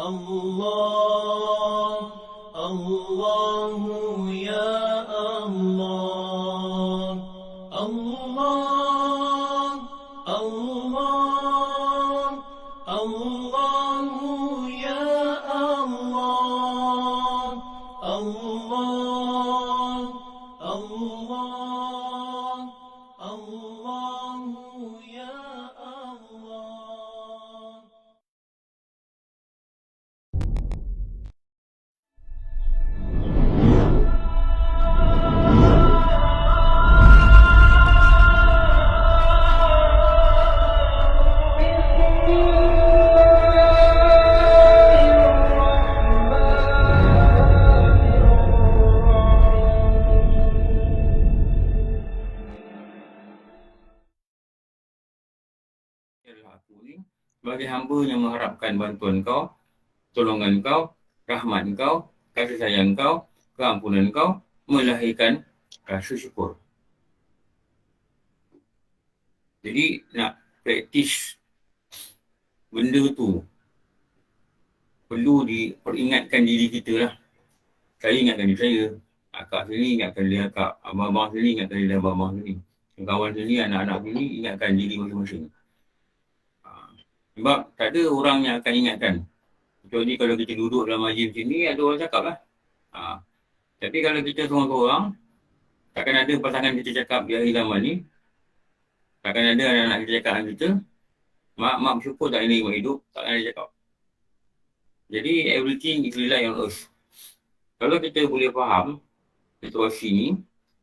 الله الله يا الله الله الله الله يا الله الله الله الله يا الله. Aku ni sebagai hamba yang mengharapkan bantuan kau, tolongan kau, rahmat kau, kasih sayang kau, keampunan kau, melahirkan rasa syukur. Jadi nak praktis benda tu perlu diperingatkan diri kita lah. Saya ingatkan diri saya, akak sini ingatkan diri akak, abang-abang sini ingatkan diri abang-abang sini, kawan sini, anak-anak sini ingatkan diri masing-masing. Sebab tak ada orang yang akan ingatkan. Kecuali kalau kita duduk dalam majlis sini, ada orang cakap lah. Tapi kalau kita seorang-seorang, takkan ada pasangan kita cakap di akhir zaman ni, takkan ada anak-anak kita cakap dengan kita, mak bersyukur tak ini buat hidup, takkan ada cakap. Jadi everything is rely on us. Kalau kita boleh faham situasi ni,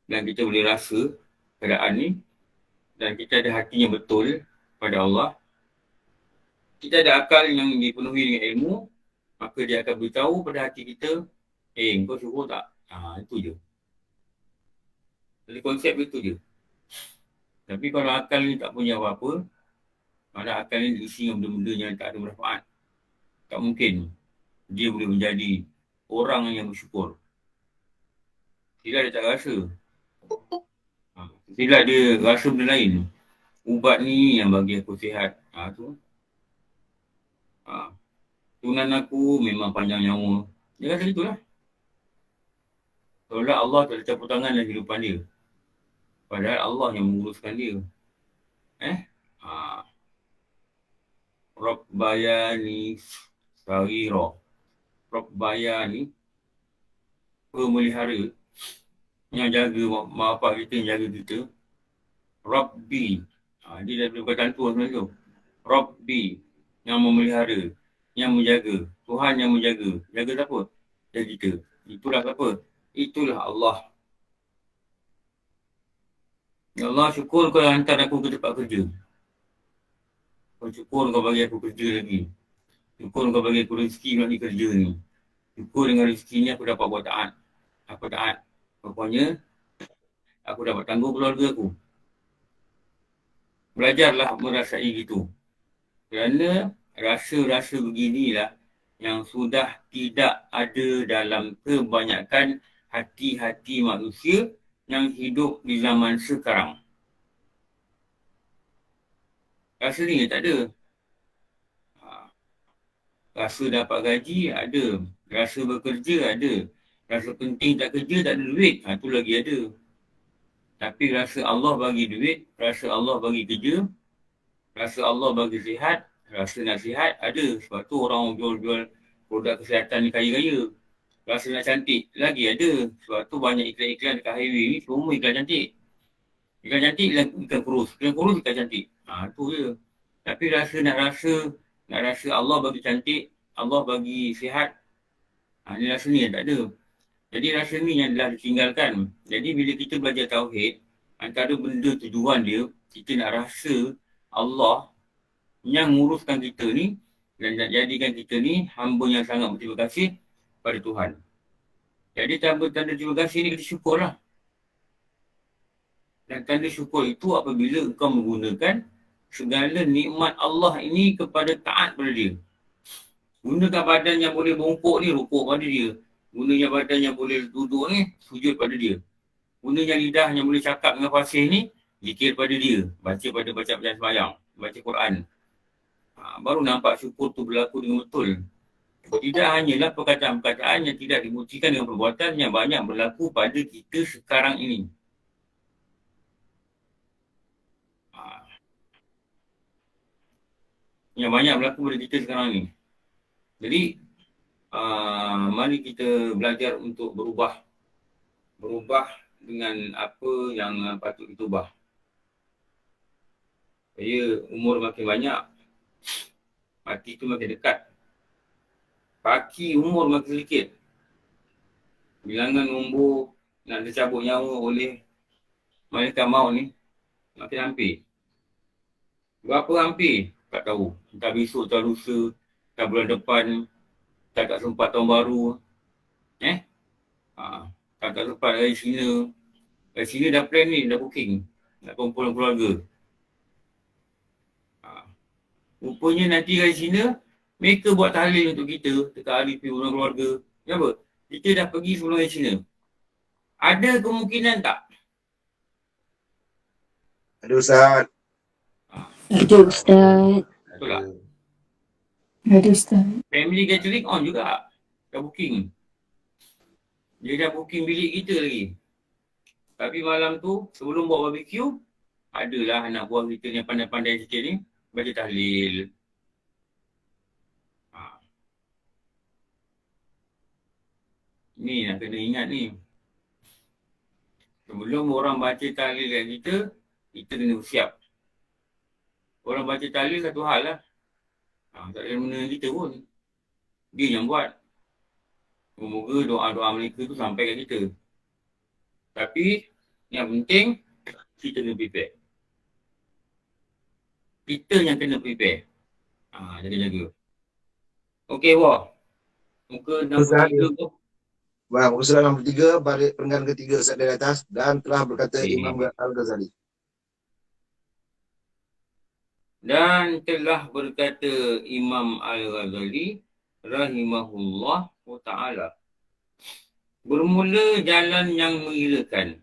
dan kita boleh rasa keadaan ni, dan kita ada hati yang betul pada Allah, kita ada akal yang dipenuhi dengan ilmu, maka dia akan beritahu pada hati kita, kau syukur tak? Itu je. Jadi konsep itu je. Tapi kalau akal ni tak punya apa-apa, kalau akal ni diisi dengan benda-benda yang tak ada manfaat, tak mungkin dia boleh menjadi orang yang bersyukur. Tidak dia tak rasa. Tidak dia rasa benda lain. Ubat ni yang bagi aku sihat. Tu. Tunan aku memang panjang nyawa. Dia rasa itulah. Seolah Allah tak campur tangan dalam kehidupan dia. Padahal Allah yang menguruskan dia. Rabbayani Sarira. Rabbayani pemelihara yang jaga mak bapak kita, yang jaga kita. Rabbi. Dia dah berkata tu sebenarnya tu. Rabbi yang memelihara, yang menjaga. Tuhan yang menjaga. Jaga siapa? Jaga kita. Itulah siapa? Itulah Allah. Ya Allah, syukur kau hantar aku ke tempat kerja. Kau syukur kau bagi aku kerja lagi. Syukur kau bagi aku rezeki nak pergi kerja ni. Syukur dengan rezeki ni aku dapat buat taat. Apa taat? Pokoknya, aku dapat tanggung keluarga aku. Belajarlah merasai gitu. Kerana rasa-rasa beginilah yang sudah tidak ada dalam kebanyakan hati-hati manusia yang hidup di zaman sekarang. Rasa ni tak ada. Rasa dapat gaji ada. Rasa bekerja ada. Rasa penting tak kerja tak ada duit. Itu lagi ada. Tapi rasa Allah bagi duit, rasa Allah bagi kerja, rasa Allah bagi sihat, rasa nak sihat ada. Sebab tu orang jual-jual produk kesihatan ni kaya-kaya. Rasa nak cantik lagi ada. Sebab tu banyak iklan-iklan dekat highway ni semua iklan cantik. Iklan cantik, iklan kurus. Iklan kurus, iklan cantik. Tu je. Tapi nak rasa Allah bagi cantik, Allah bagi sihat. Ni rasa ni yang tak ada. Jadi rasa ni yang dah ditinggalkan. Jadi bila kita belajar tauhid, antara benda tujuan dia, kita nak rasa Allah yang nguruskan kita ni dan nak jadikan kita ni hamba yang sangat berterima kasih pada Tuhan. Jadi tanda terima kasih ni kita syukurlah. Dan tanda syukur itu apabila engkau menggunakan segala nikmat Allah ini kepada taat pada dia. Gunakan badan yang boleh bongkok ni, rukuk pada dia. Gunakan badan yang boleh duduk ni, sujud pada dia. Gunakan lidah yang boleh cakap dengan fasih ni, zikir pada dia. Baca bacaan sembahyang, baca Quran. Baru nampak syukur tu berlaku dengan betul. Tidak hanyalah perkataan-perkataan yang tidak dibuktikan dengan perbuatan yang banyak berlaku pada kita sekarang ini. Ha, yang banyak berlaku pada kita sekarang ini. Jadi, mari kita belajar untuk berubah. Berubah dengan apa yang patut kita ubah. Supaya umur makin banyak, mati tu makin dekat. Paki umur makin sedikit. Bilangan umur nak dicabut nyawa oleh malaikat maut ni makin hampir. Berapa hampir? Tak tahu. Entah besok, entah lusa, entah bulan depan, tak sempat tahun baru. Tak sempat dari China. Dari China dah plan ni, dah booking. Nak kumpul dengan keluarga. Rupanya nanti dari China, mereka buat tahlil untuk kita dekat hari perhimpunan keluarga. Kenapa? Kita dah pergi sebelum dari China. Ada kemungkinan tak? Ada Ustaz. Ada Ustaz. Betul tak? Ada Ustaz. Family gathering on juga. Dah booking. Dia dah booking bilik kita lagi. Tapi malam tu, sebelum buat barbecue, adalah anak buah kita yang pandai-pandai sikit ni, baca tahlil. Ni nak kena ingat ni. Sebelum orang baca tahlil kat kita, kita kena bersiap. Orang baca tahlil satu hal lah. Tak ada mana kita pun. Dia yang buat. Semoga doa-doa mereka tu sampai kat kita. Tapi, yang penting, kita kena prepare. Kita yang kena prepare. Jaga-jaga. Okey, Wah. Muka 63 tu. Bang, Usul 63, balik perenggan ketiga Ustaz dari atas dan telah berkata Imam Al-Ghazali. Dan telah berkata Imam Al-Ghazali rahimahullah ta'ala. Bermula jalan yang mengilakan.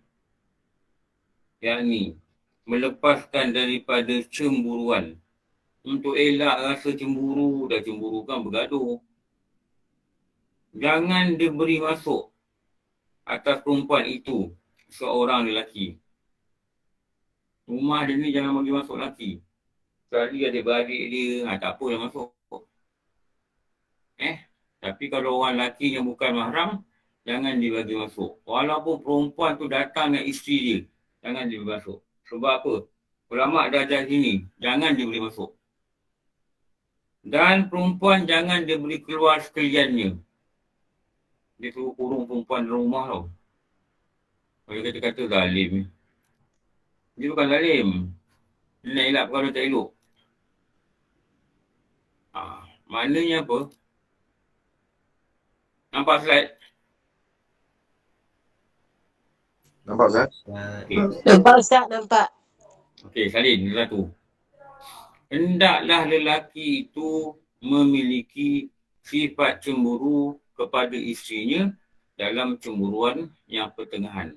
Yakni, melepaskan daripada cemburuan. Untuk elak rasa cemburu, dah cemburu kan bergaduh. Jangan diberi masuk atas perempuan itu seorang lelaki. Rumah dia ni jangan bagi masuk lelaki. Sekali adik-beradik dia, tak apa yang masuk. Tapi kalau orang lelaki yang bukan mahram, jangan dibagi masuk. Walaupun perempuan tu datang dengan isteri dia, jangan diberi masuk. Sebab apa? Ulama' dah ajar sini, jangan diberi masuk. Dan perempuan jangan diberi keluar sekaliannya. Dia suruh kurung perempuan dalam rumah tau. Kalau kata-kata zalim. Dia bukan zalim. Dia nak elak perkara tak elok. Maknanya apa? Nampak slide? Nampak Ustaz? Okay. Nampak Ustaz, nampak. Okey, salin satu. Hendaklah lelaki itu memiliki sifat cemburu kepada isterinya dalam cemburuan yang pertengahan.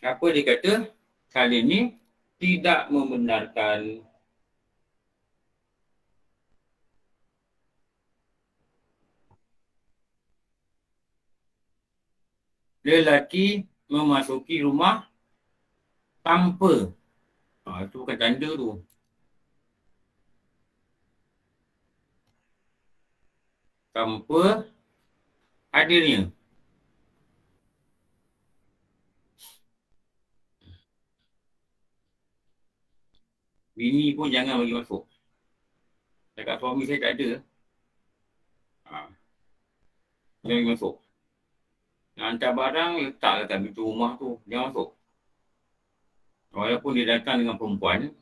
Apa dia kata? Kali ini tidak membenarkan lelaki memasuki rumah tanpa. Itu bukan tanda tu. Tanpa hadirnya. Bini pun jangan bagi masuk. Cakap suami saya tak ada. Jangan bagi masuk. Nak hantar barang, letaklah kat pintu rumah tu. Jangan masuk. Walaupun dia datang dengan perempuan,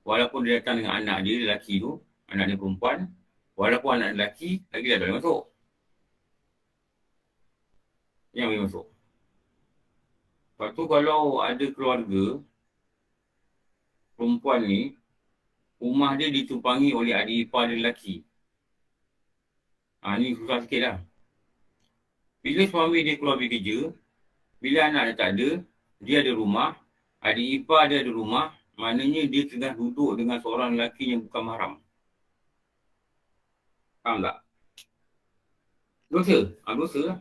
walaupun dia datang dengan anak dia, lelaki tu, anak dia perempuan, walaupun anak lelaki, lagi dah boleh masuk. Jangan boleh masuk. Lepas tu kalau ada keluarga, perempuan ni, rumah dia ditumpangi oleh adik ipar dia lelaki. Ni susah sikit lah. Bila suami dia keluar pergi kerja, bila anak dia tak ada, dia ada rumah, adik ipar dia ada rumah, Maknanya dia tengah duduk dengan seorang lelaki yang bukan mahram. Faham tak? Dosa. Dosa lah.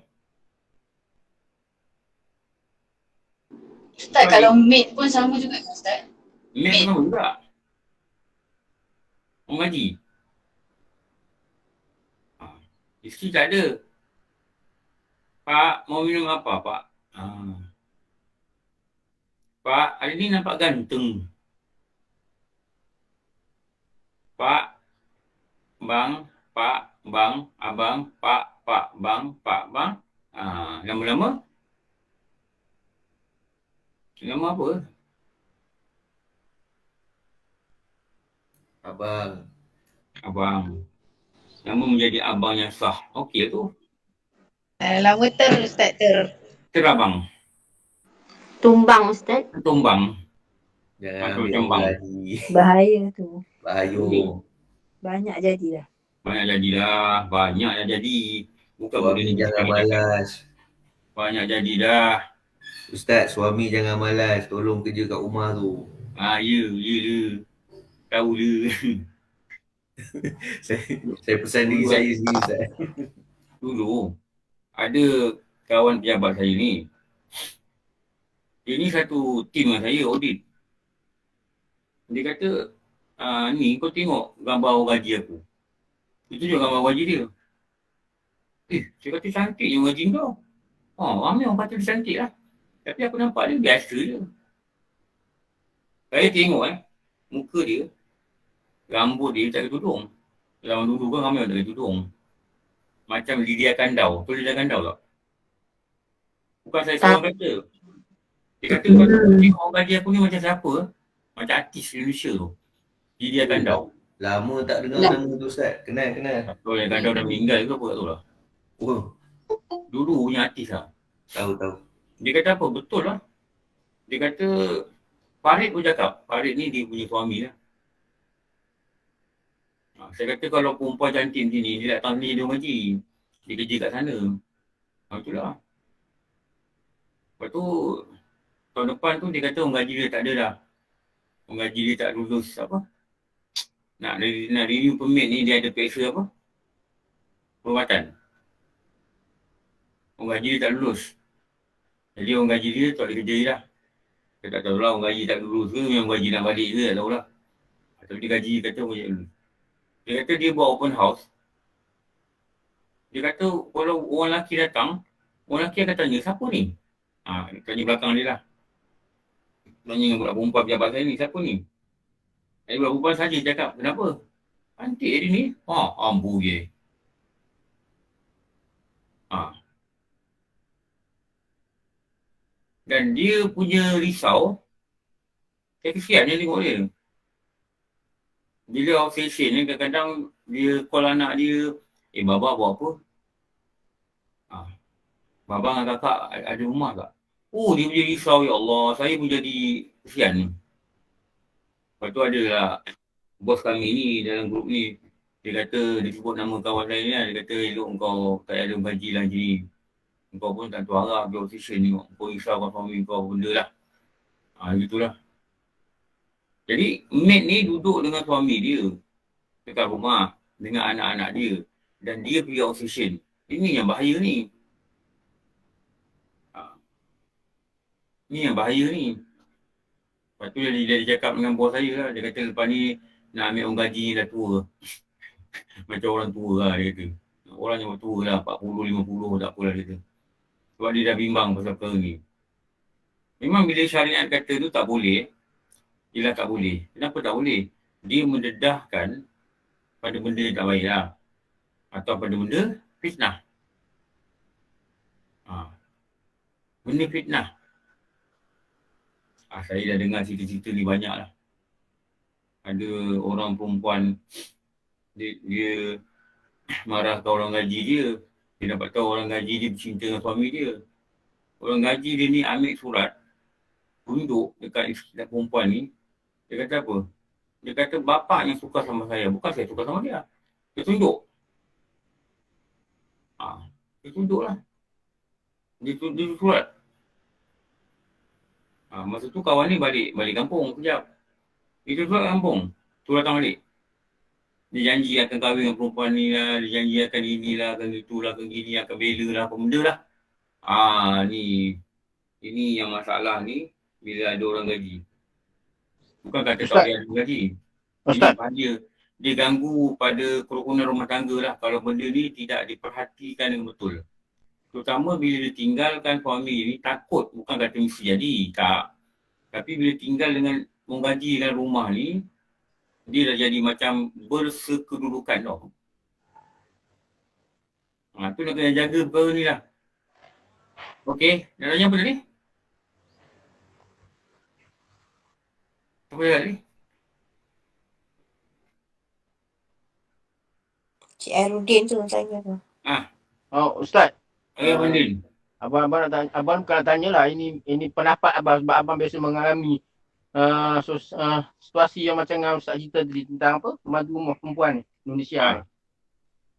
Ustaz, kalau maid pun sama juga kan Ustaz? Maid pun sama juga. Orang ngaji. Isteri tak ada. Pak, mau minum apa, Pak? Pak, hari ni nampak ganteng. Pak, bang, Pak, bang, abang, Pak, bang, bang. Lama-lama. Nama apa? Abang. Nama menjadi abang yang sah. Okey tu. Lama Ustaz Terabang. Tumbang Ustaz. Tumbang. Jangan Atau ambil tumbang. lagi. Bahaya tu. Bahaya. Banyak jadilah. Banyak jadilah. Banyak yang jadi. Bukan benda Suami ni jangan malas. Banyak jadi dah. Ustaz, suami jangan malas. Tolong kerja kat rumah tu. Ya. Tahu dia. Saya pesan diri saya sendiri, Ustaz. Dulu, ada kawan pejabat saya ni. Dia ni satu tim dengan saya, audit. Dia kata, ni kau tengok gambar orang gaji aku. Itu juga gambar gaji dia. Saya kata cantik je gaji kau. Ramai orang kata dia cantik lah. Tapi aku nampak dia biasa je. Saya tengok muka dia, rambut dia tak ada tudung. Zaman dulu kan ramai orang tak ada tudung. Macam Lydia Kandau. Tu Lydia Kandau tak? Bukan saya seorang kata. Dia kata kalau tengok orang gaji aku ni macam siapa? Macam artis Indonesia tu. Lydia Kandau. Lama tak dengar nama tu, Ustaz. Kenal. Oh, yang Kandau dah meninggal ke apa tak tahu lah. Oh, Dulu punya artis lah. tahu. Dia kata apa? Betul lah. Dia kata Farid pun cakap. Farid ni dia punya suami lah. Saya kata kalau perempuan cantik macam ni, dia datang ni dia ngaji. Dia kerja kat sana. Itulah. Lepas tu, tahun depan tu dia kata orang gaji dia tak ada dah. Orang gaji dia tak lulus apa. Nak renew permit ni dia ada peksa apa? Perubatan. Orang gaji dia tak lulus. Jadi orang gaji dia tak boleh kerja dia dah. Saya tak tahulah orang gaji tak lulus ke, yang gaji nak balik ke, tak tahulah. Tapi dia gaji kata macam tu. Dia kata dia buat open house. Dia kata kalau orang lelaki datang, orang lelaki akan tanya, siapa ni? Tanya belakang dia lah. Tanya dengan budak perempuan pejabat saya ni, siapa ni? Budak perempuan saja cakap, kenapa? Cantik dia ni. Ambu dia. Dan dia punya risau, saya kesian dia tengok dia. Bila obsession ni kadang-kadang dia call anak dia, Baba buat apa? Baba dengan kakak ada rumah tak? Dia punya risau, ya Allah, saya pun jadi kesian ni. Lepas tu adalah bos kami ni dalam grup ni, dia kata, dia sebut nama kawan saya ni lah, dia kata, elok kau tak ada gaji lah jadi. Kau pun tak tahu arah dia obsession ni, kau risaukan suami kau benda lah. Gitulah. Jadi, maid ni duduk dengan suami dia dekat rumah dengan anak-anak dia dan dia pergi obsession. Ini yang bahaya ni. Ini yang bahaya ni. Lepas tu dia cakap dengan bos saya lah. Dia kata lepas ni nak ambil orang gaji ni dah tua. Macam orang tua lah dia kata. Orang yang tua lah 40, 50 tak apalah dia kata. Sebab dia dah bimbang pasal perkara ni. Memang bila syariat kata tu tak boleh. Ialah tak boleh. Kenapa tak boleh? Dia mendedahkan pada benda yang tak baik lah. Atau pada benda fitnah. Benda fitnah. Saya dah dengar cerita-cerita ni banyak lah. Ada orang perempuan, dia marah ke orang gaji dia. Dia dapat tahu orang gaji dia bercinta dengan suami dia. Orang gaji dia ni ambil surat, tunjuk dekat perempuan ni. Dia kata apa? Dia kata bapak yang suka sama saya, bukan saya suka sama dia. Dia tunjuk. Dia tunjuk lah. Dia tunjuk surat. Masa tu kawan ni balik kampung sekejap. Itu sebab kampung. Tu datang balik. Dia janji akan kahwin dengan perempuan ni lah, dia janji akan inilah, akan itulah, akan gini, akan bela lah, apa benda lah. Ini yang masalah ni bila ada orang gaji. Bukan kata tak boleh ada gaji. Ustaz. Dia ganggu pada kerukunan rumah tangga lah kalau benda ni tidak diperhatikan dengan betul. Terutama bila dia tinggalkan suami ni, takut bukan kata mesti jadi, tak. Tapi bila tinggal dengan menggaji dalam rumah ni, dia dah jadi macam bersekedudukan tau. Tu nak kena jaga perkara ni lah. Okey, nak tanya apa tadi? Apa tadi? Cik Airudin tu tanya tu. Oh, Ustaz. Abang Din. Abang nak tanya, abang bukan nak tanyalah, ini pendapat abang sebab abang biasa mengalami situasi yang macam yang Ustaz cerita tadi tentang apa? Pembantu rumah perempuan ni, Indonesia.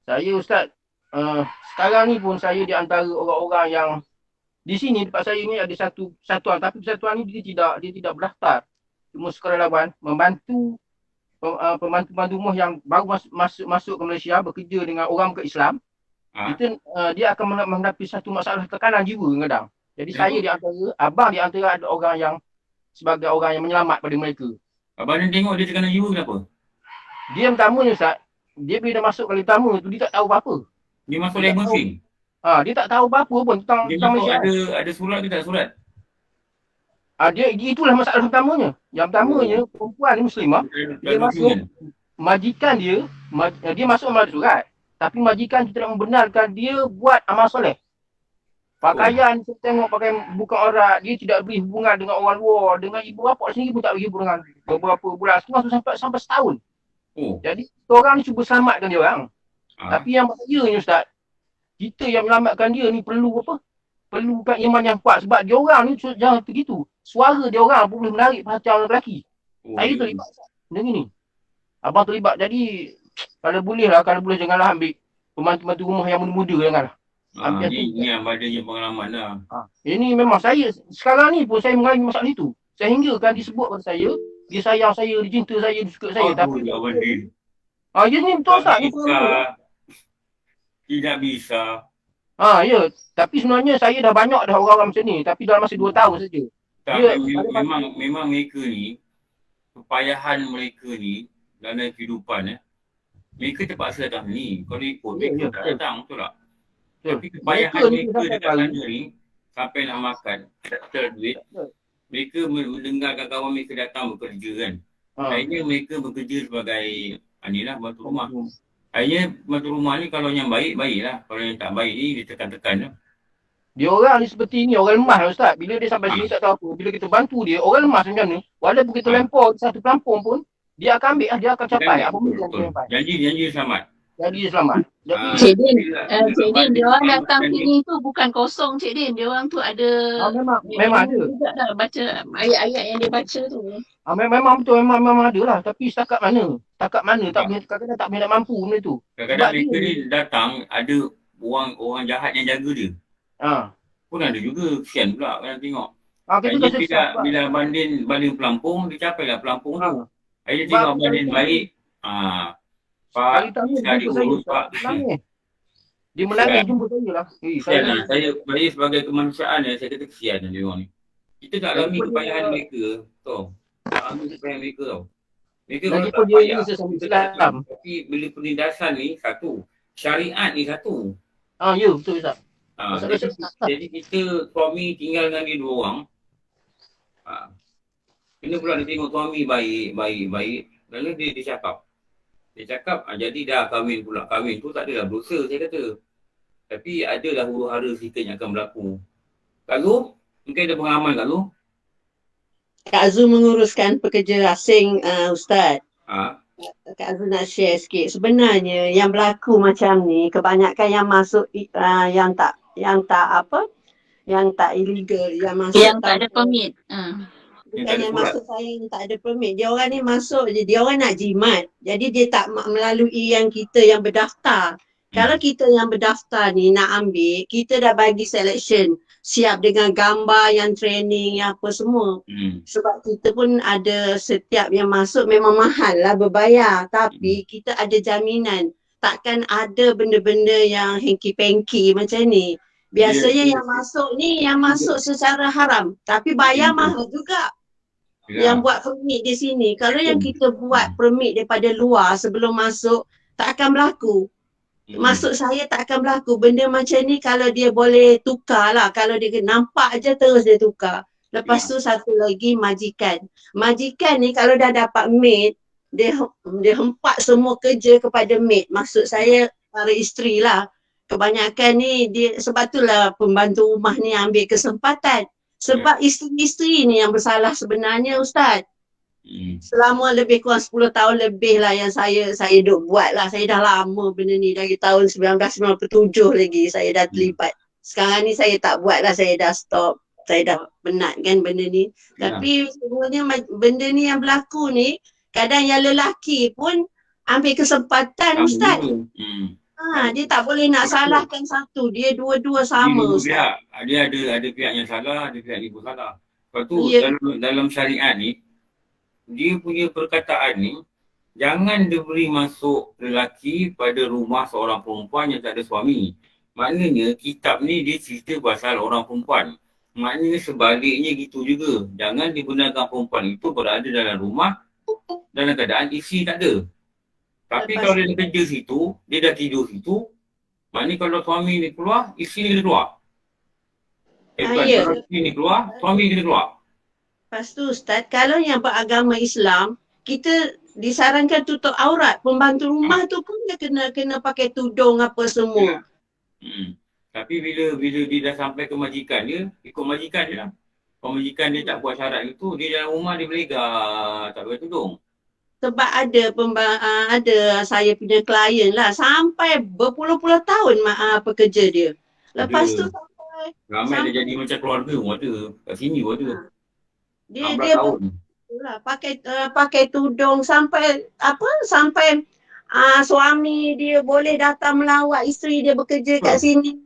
Saya Ustaz, sekarang ni pun saya di antara orang-orang yang di sini tempat saya ni ada satu persatuan, tapi persatuan ni dia tidak berdaftar. Cuma sukarelawan membantu pembantu rumah yang baru masuk ke Malaysia bekerja dengan orang bukan Islam. Dia akan menghadapi satu masalah tekanan jiwa kadang. Jadi saya di antara, abang di antara ada orang yang sebagai orang yang menyelamat pada mereka. Abang ni tengok dia tekanan jiwa kenapa? Dia pertamanya Ustaz, dia bila dah masuk kali pertama tu dia tak tahu apa-apa. Dia masuk lain musim. Dia tak tahu apa-apa pun tentang Malaysia. Malaysia. Ada surat ke tak surat? Dia itulah masalah pertamanya. Yang pertamanya perempuan ni muslimah, dia masuk majikan dia masuk melalui surat. Tapi majikan tu tidak membenarkan dia buat amal soleh. Pakaian kita tengok pakai bukan aurat, dia tidak beri hubungan dengan orang luar, dengan ibu bapa sendiri pun tak beri hubungan beberapa bulan, sampai setahun. Jadi orang ni cuba selamatkan dia orang. Tapi yang bahayanya Ustaz, kita yang menyelamatkan dia ni perlu apa? Perlukan iman yang kuat sebab dia orang ni jangan begitu. Suara dia orang pun boleh menarik perhatian orang lelaki. Saya terlibat dengan ni. Abang terlibat, jadi kalau boleh janganlah ambil pembantu rumah yang muda-muda janganlah. Ini yang ada je pengalaman lah. Ini memang saya, sekarang ni pun saya mengalami masalah itu. Sehingga kan disebut pada saya, dia sayang saya, dia cinta saya, dia suka saya. Tapi ya ni betul Ustaz. Tidak bisa. Ya, tapi sebenarnya saya dah banyak dah orang-orang macam ni. Tapi dalam masa 2 tahun saja. Memang mereka ni, kepayahan mereka ni dalam kehidupan mereka terpaksa datang ni. Kalau ikut, mereka tak datang, betul tak? Tapi kepayahan mereka dekat sana ni, sampai nak makan, tak ada duit, mereka mendengarkan kawan mereka datang bekerja kan. Akhirnya mereka bekerja sebagai bantu rumah. Akhirnya bantu rumah ni kalau yang baik, baiklah. Kalau yang tak baik ni, dia tekan-tekan lah. Dia orang ni seperti ni, orang lemah Ustaz. Bila dia sampai sini tak tahu apa. Bila kita bantu dia, orang lemah macam ni. Walaupun kita lempar satu pelampung pun, dia akan ambil, dia akan capai. Apa pun dia akan capai. Janji selamat. Jadi dia selamat. Cik Din, dia orang datang sini tu bukan kosong Cik Din. Dia orang tu ada memang ada. Dah baca ayat-ayat yang dia baca tu. Memang betul, memang ada lah. Tapi setakat mana tak boleh, kadang-kadang tak boleh nak mampu benda tu. Kadang-kadang mereka ni datang, ada orang jahat yang jaga dia. Pun ada juga, kesian pula kan tengok. Bila banding pelampung, dia capailah pelampung tu. Dia tengok banding baik. Pak, sekali urus Pak. Dia menangis jumpa saya lah. Saya sebagai kemanusiaan saya kata kesian dia orang ni. Kita tak alami kepayahan mereka tau. Tak alami kepayahan mereka tau. Mereka kalau tak payah. Tapi bila penindasan ni satu, syariat ni satu. Ya betul Ustaz. Jadi kita suami tinggal dengan dia 2 orang. Kena pula dia tengok suami baik. Lalu dia cakap, jadi dah kahwin pula. Kahwin tu tak adalah dosa saya kata. Tapi adalah huru-hara sikit yang akan berlaku. Kak Zul, mungkin ada pengalaman Kak Zul? Kak Zul menguruskan pekerja asing Ustaz. Kak Zul nak share sikit. Sebenarnya yang berlaku macam ni, kebanyakan yang masuk yang tak illegal, yang tak ada permit. Bukan yang masuk saya yang tak ada permit. Dia orang ni masuk je, dia orang nak jimat. Jadi dia tak melalui yang kita yang berdaftar. Kalau kita yang berdaftar ni nak ambil, kita dah bagi selection. siap dengan gambar yang training yang apa semua. Sebab kita pun ada setiap yang masuk memang mahal lah berbayar, tapi kita ada jaminan. Takkan ada benda-benda yang hanky-panky macam ni. Biasanya yang masuk ni yang masuk secara haram, tapi bayar mahal juga. Yang buat permit di sini. Kalau yang kita buat permit daripada luar sebelum masuk, tak akan berlaku. Maksud saya tak akan berlaku. Benda macam ni kalau dia boleh tukar lah. Kalau dia nampak je terus dia tukar. Lepas tu satu lagi majikan. Majikan ni kalau dah dapat maid, dia hempak semua kerja kepada maid. Maksud saya para isteri lah. Kebanyakan ni dia, sebab itulah pembantu rumah ni ambil kesempatan. Sebab isteri-isteri ni yang bersalah sebenarnya Ustaz. Selama lebih kurang 10 tahun lebih lah yang saya duk buat lah. Saya dah lama benda ni. Dari tahun 1997 lagi saya dah terlibat. Sekarang ni saya tak buat lah. Saya dah stop. Saya dah penat kan benda ni. Tapi sebenarnya benda ni yang berlaku ni, kadang yang lelaki pun ambil kesempatan Ustaz. Dia tak boleh nak salahkan satu. Dia dua-dua sama. Dia ada pihak yang salah, ada pihak yang salah. Lepas tu dalam syariat ni, dia punya perkataan ni, jangan diberi masuk lelaki pada rumah seorang perempuan yang tak ada suami. Maknanya kitab ni dia cerita pasal orang perempuan. Maknanya sebaliknya gitu juga. Jangan dibenarkan perempuan itu berada dalam rumah dalam keadaan isteri tak ada. Tapi kalau dia kerja situ, dia dah tidur situ, maknanya kalau suami ni keluar, isteri ni kena keluar. Kalau isteri ni keluar, suami ni kena keluar. Lepas tu Ustaz, kalau yang beragama Islam, kita disarankan tutup aurat. Pembantu rumah tu pun dia kena pakai tudung apa semua. Tapi bila dia dah sampai ke majikan dia, ikut majikan dia lah. Kalau majikan dia tak buat syarat itu, dia dalam rumah dia berlegar, tak pakai tudung. Sebab ada saya punya klien lah sampai berpuluh-puluh tahun pekerja dia. Lepas tu sampai ramai dia jadi macam keluarga pun ada. Kat sini pun ada. Dia pakai tudung sampai suami dia boleh datang melawat isteri dia bekerja kat sini.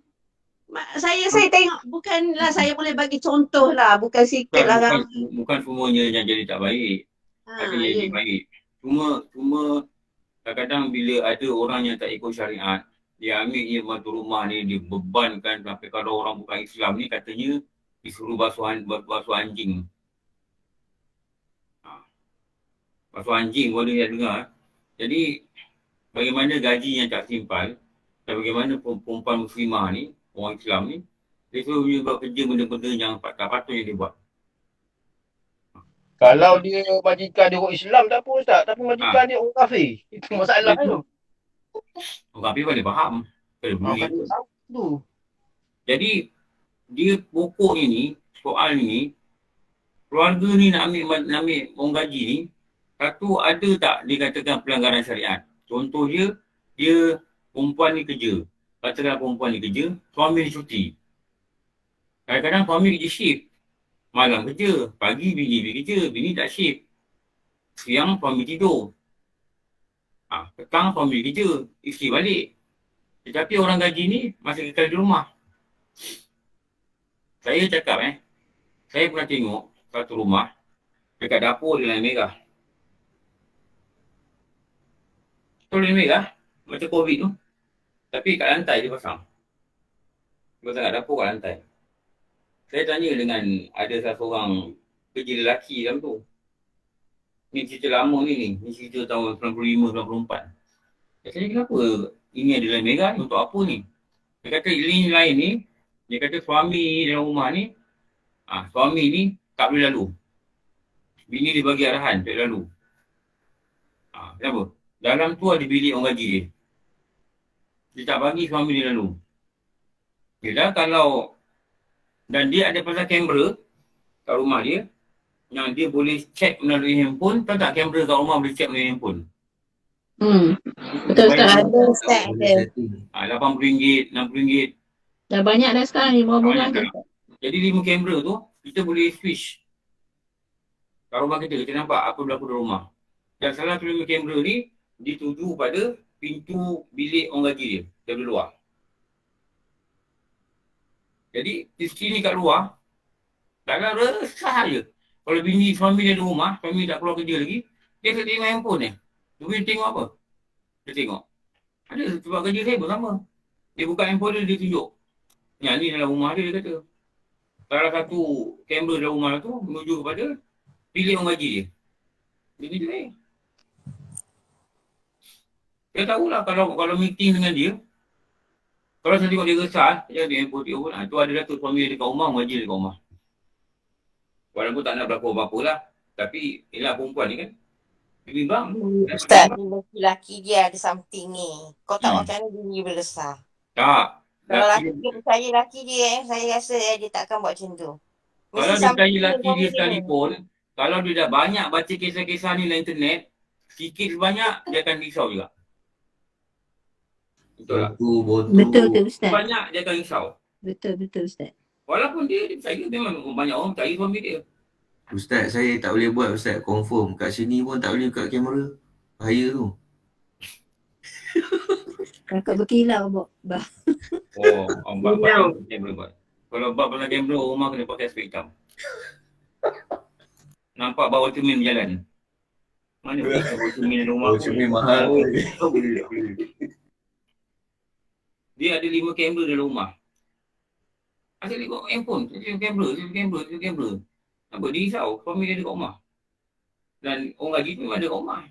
Saya tengok, bukanlah saya boleh bagi contoh lah, bukan sikit lah. Bukan semuanya yang jadi tak baik. Ada yang jadi baik. Cuma kadang-kadang bila ada orang yang tak ikut syariat, dia ambil bantu rumah ni, dia bebankan sampai kalau orang bukan Islam ni katanya disuruh basuh anjing. Basuh anjing boleh dia dengar. Jadi bagaimana gaji yang tak simpal dan bagaimana perempuan muslimah ni, orang Islam ni, dia suruh dia buat kerja benda-benda yang tak patutnya dia buat. Kalau dia majikan dia orang Islam tak apa Ustaz, tapi majikan dia orang kafir. Itu masalah tu. Orang kafir boleh faham. Jadi dia pokoknya ni, soal ni, keluarga ni nak ambil orang gaji ni, satu ada tak dikatakan pelanggaran syariat. Contoh dia perempuan ni kerja. Katakanlah perempuan ni kerja, suami ni cuti. Kadang-kadang suami kerja shift. Malam kerja, pagi bini kerja, bini tak shift. Siang suami tidur. Petang suami kerja, isteri balik. Tetapi orang gaji ni masih kekal di rumah. Saya cakap saya pernah tengok satu rumah dekat dapur dia lampu merah. Tu lampu merah macam COVID tu. Tapi kat lantai dia pasang. Dia pasang kat dapur kat lantai. Saya tanya dengan ada seorang kerja lelaki dalam tu. Ni cerita lama ni. Ni cerita tahun 95-94. Saya tanya kenapa ini ada lampu merah ni untuk apa ni? Dia kata link lain ni, dia kata suami dalam rumah ni, suami ni tak boleh lalu. Bini dia bagi arahan, tak boleh lalu. Kenapa? Dalam tu ada bilik orang gaji dia. Dia tak bagi suami dia lalu. Yelah kalau, dan dia ada pasal kamera kat rumah dia, yang dia boleh check melalui handphone, tahu tak kamera kat rumah boleh check melalui handphone? Betul Ustaz. Ada Ustaz, ada. RM80, RM60. Dah banyak dah sekarang ni, murah-murah tu. Jadi 5 kamera tu, kita boleh switch kat rumah kita nampak apa berlaku di rumah. Dan salah satu 5 kamera ni dituju pada pintu bilik orang gaji dia dari luar. Jadi isteri ni kat luar, dalam resah je. Kalau bini suami dia di rumah, suami tak keluar kerja lagi, dia akan tengok handphone ni. Dia tengok apa? Dia tengok. Ada sebab kerja saya pun sama. Dia buka handphone dia tunjuk. Yang ni dalam rumah dia kata. Salah satu kamera dalam rumah tu menuju kepada pilih orang gaji dia. Dia gitu Dia tahulah kalau meeting dengan dia, kalau saya tengok dia resah, dia ada handphone dia pun, tu ada datuk suami dia dekat rumah, gaji dia dekat rumah. Walaupun tak nak berlaku apa-apa lah. Tapi, yelah perempuan ni kan, dia bimbang. Ustaz, lelaki dia ada something ni. Kau tak macam mana dia beresah. Tak. Kalau lelaki dia percaya lelaki dia, saya rasa dia tak akan buat macam tu. Kalau dia percaya lelaki dia sekalipun, kalau dia dah banyak baca kisah-kisah ni dalam internet, sikit sebanyak, dia akan risau juga. Betul tak? Betul Ustaz. Banyak dia akan risau. Betul Ustaz. Walaupun dia percaya, memang banyak orang percaya suami dia. Ustaz, saya tak boleh buat Ustaz, confirm. Kat sini pun tak boleh buka kamera. Bahaya tu. Kakak berkilau, Bah. Oh, bab kamera buat. Kalau bab dalam kamera, rumah kena pakai spek hitam. Nampak bawah cermin berjalan. Mana bawah cermin dalam rumah? Bawah cermin mahal. Dia ada 5 kamera dalam rumah. Asyik tengok handphone, tengok kamera. Nampak dia risau, suami dia dekat rumah. Dan orang gaji tu memang ada kat rumah.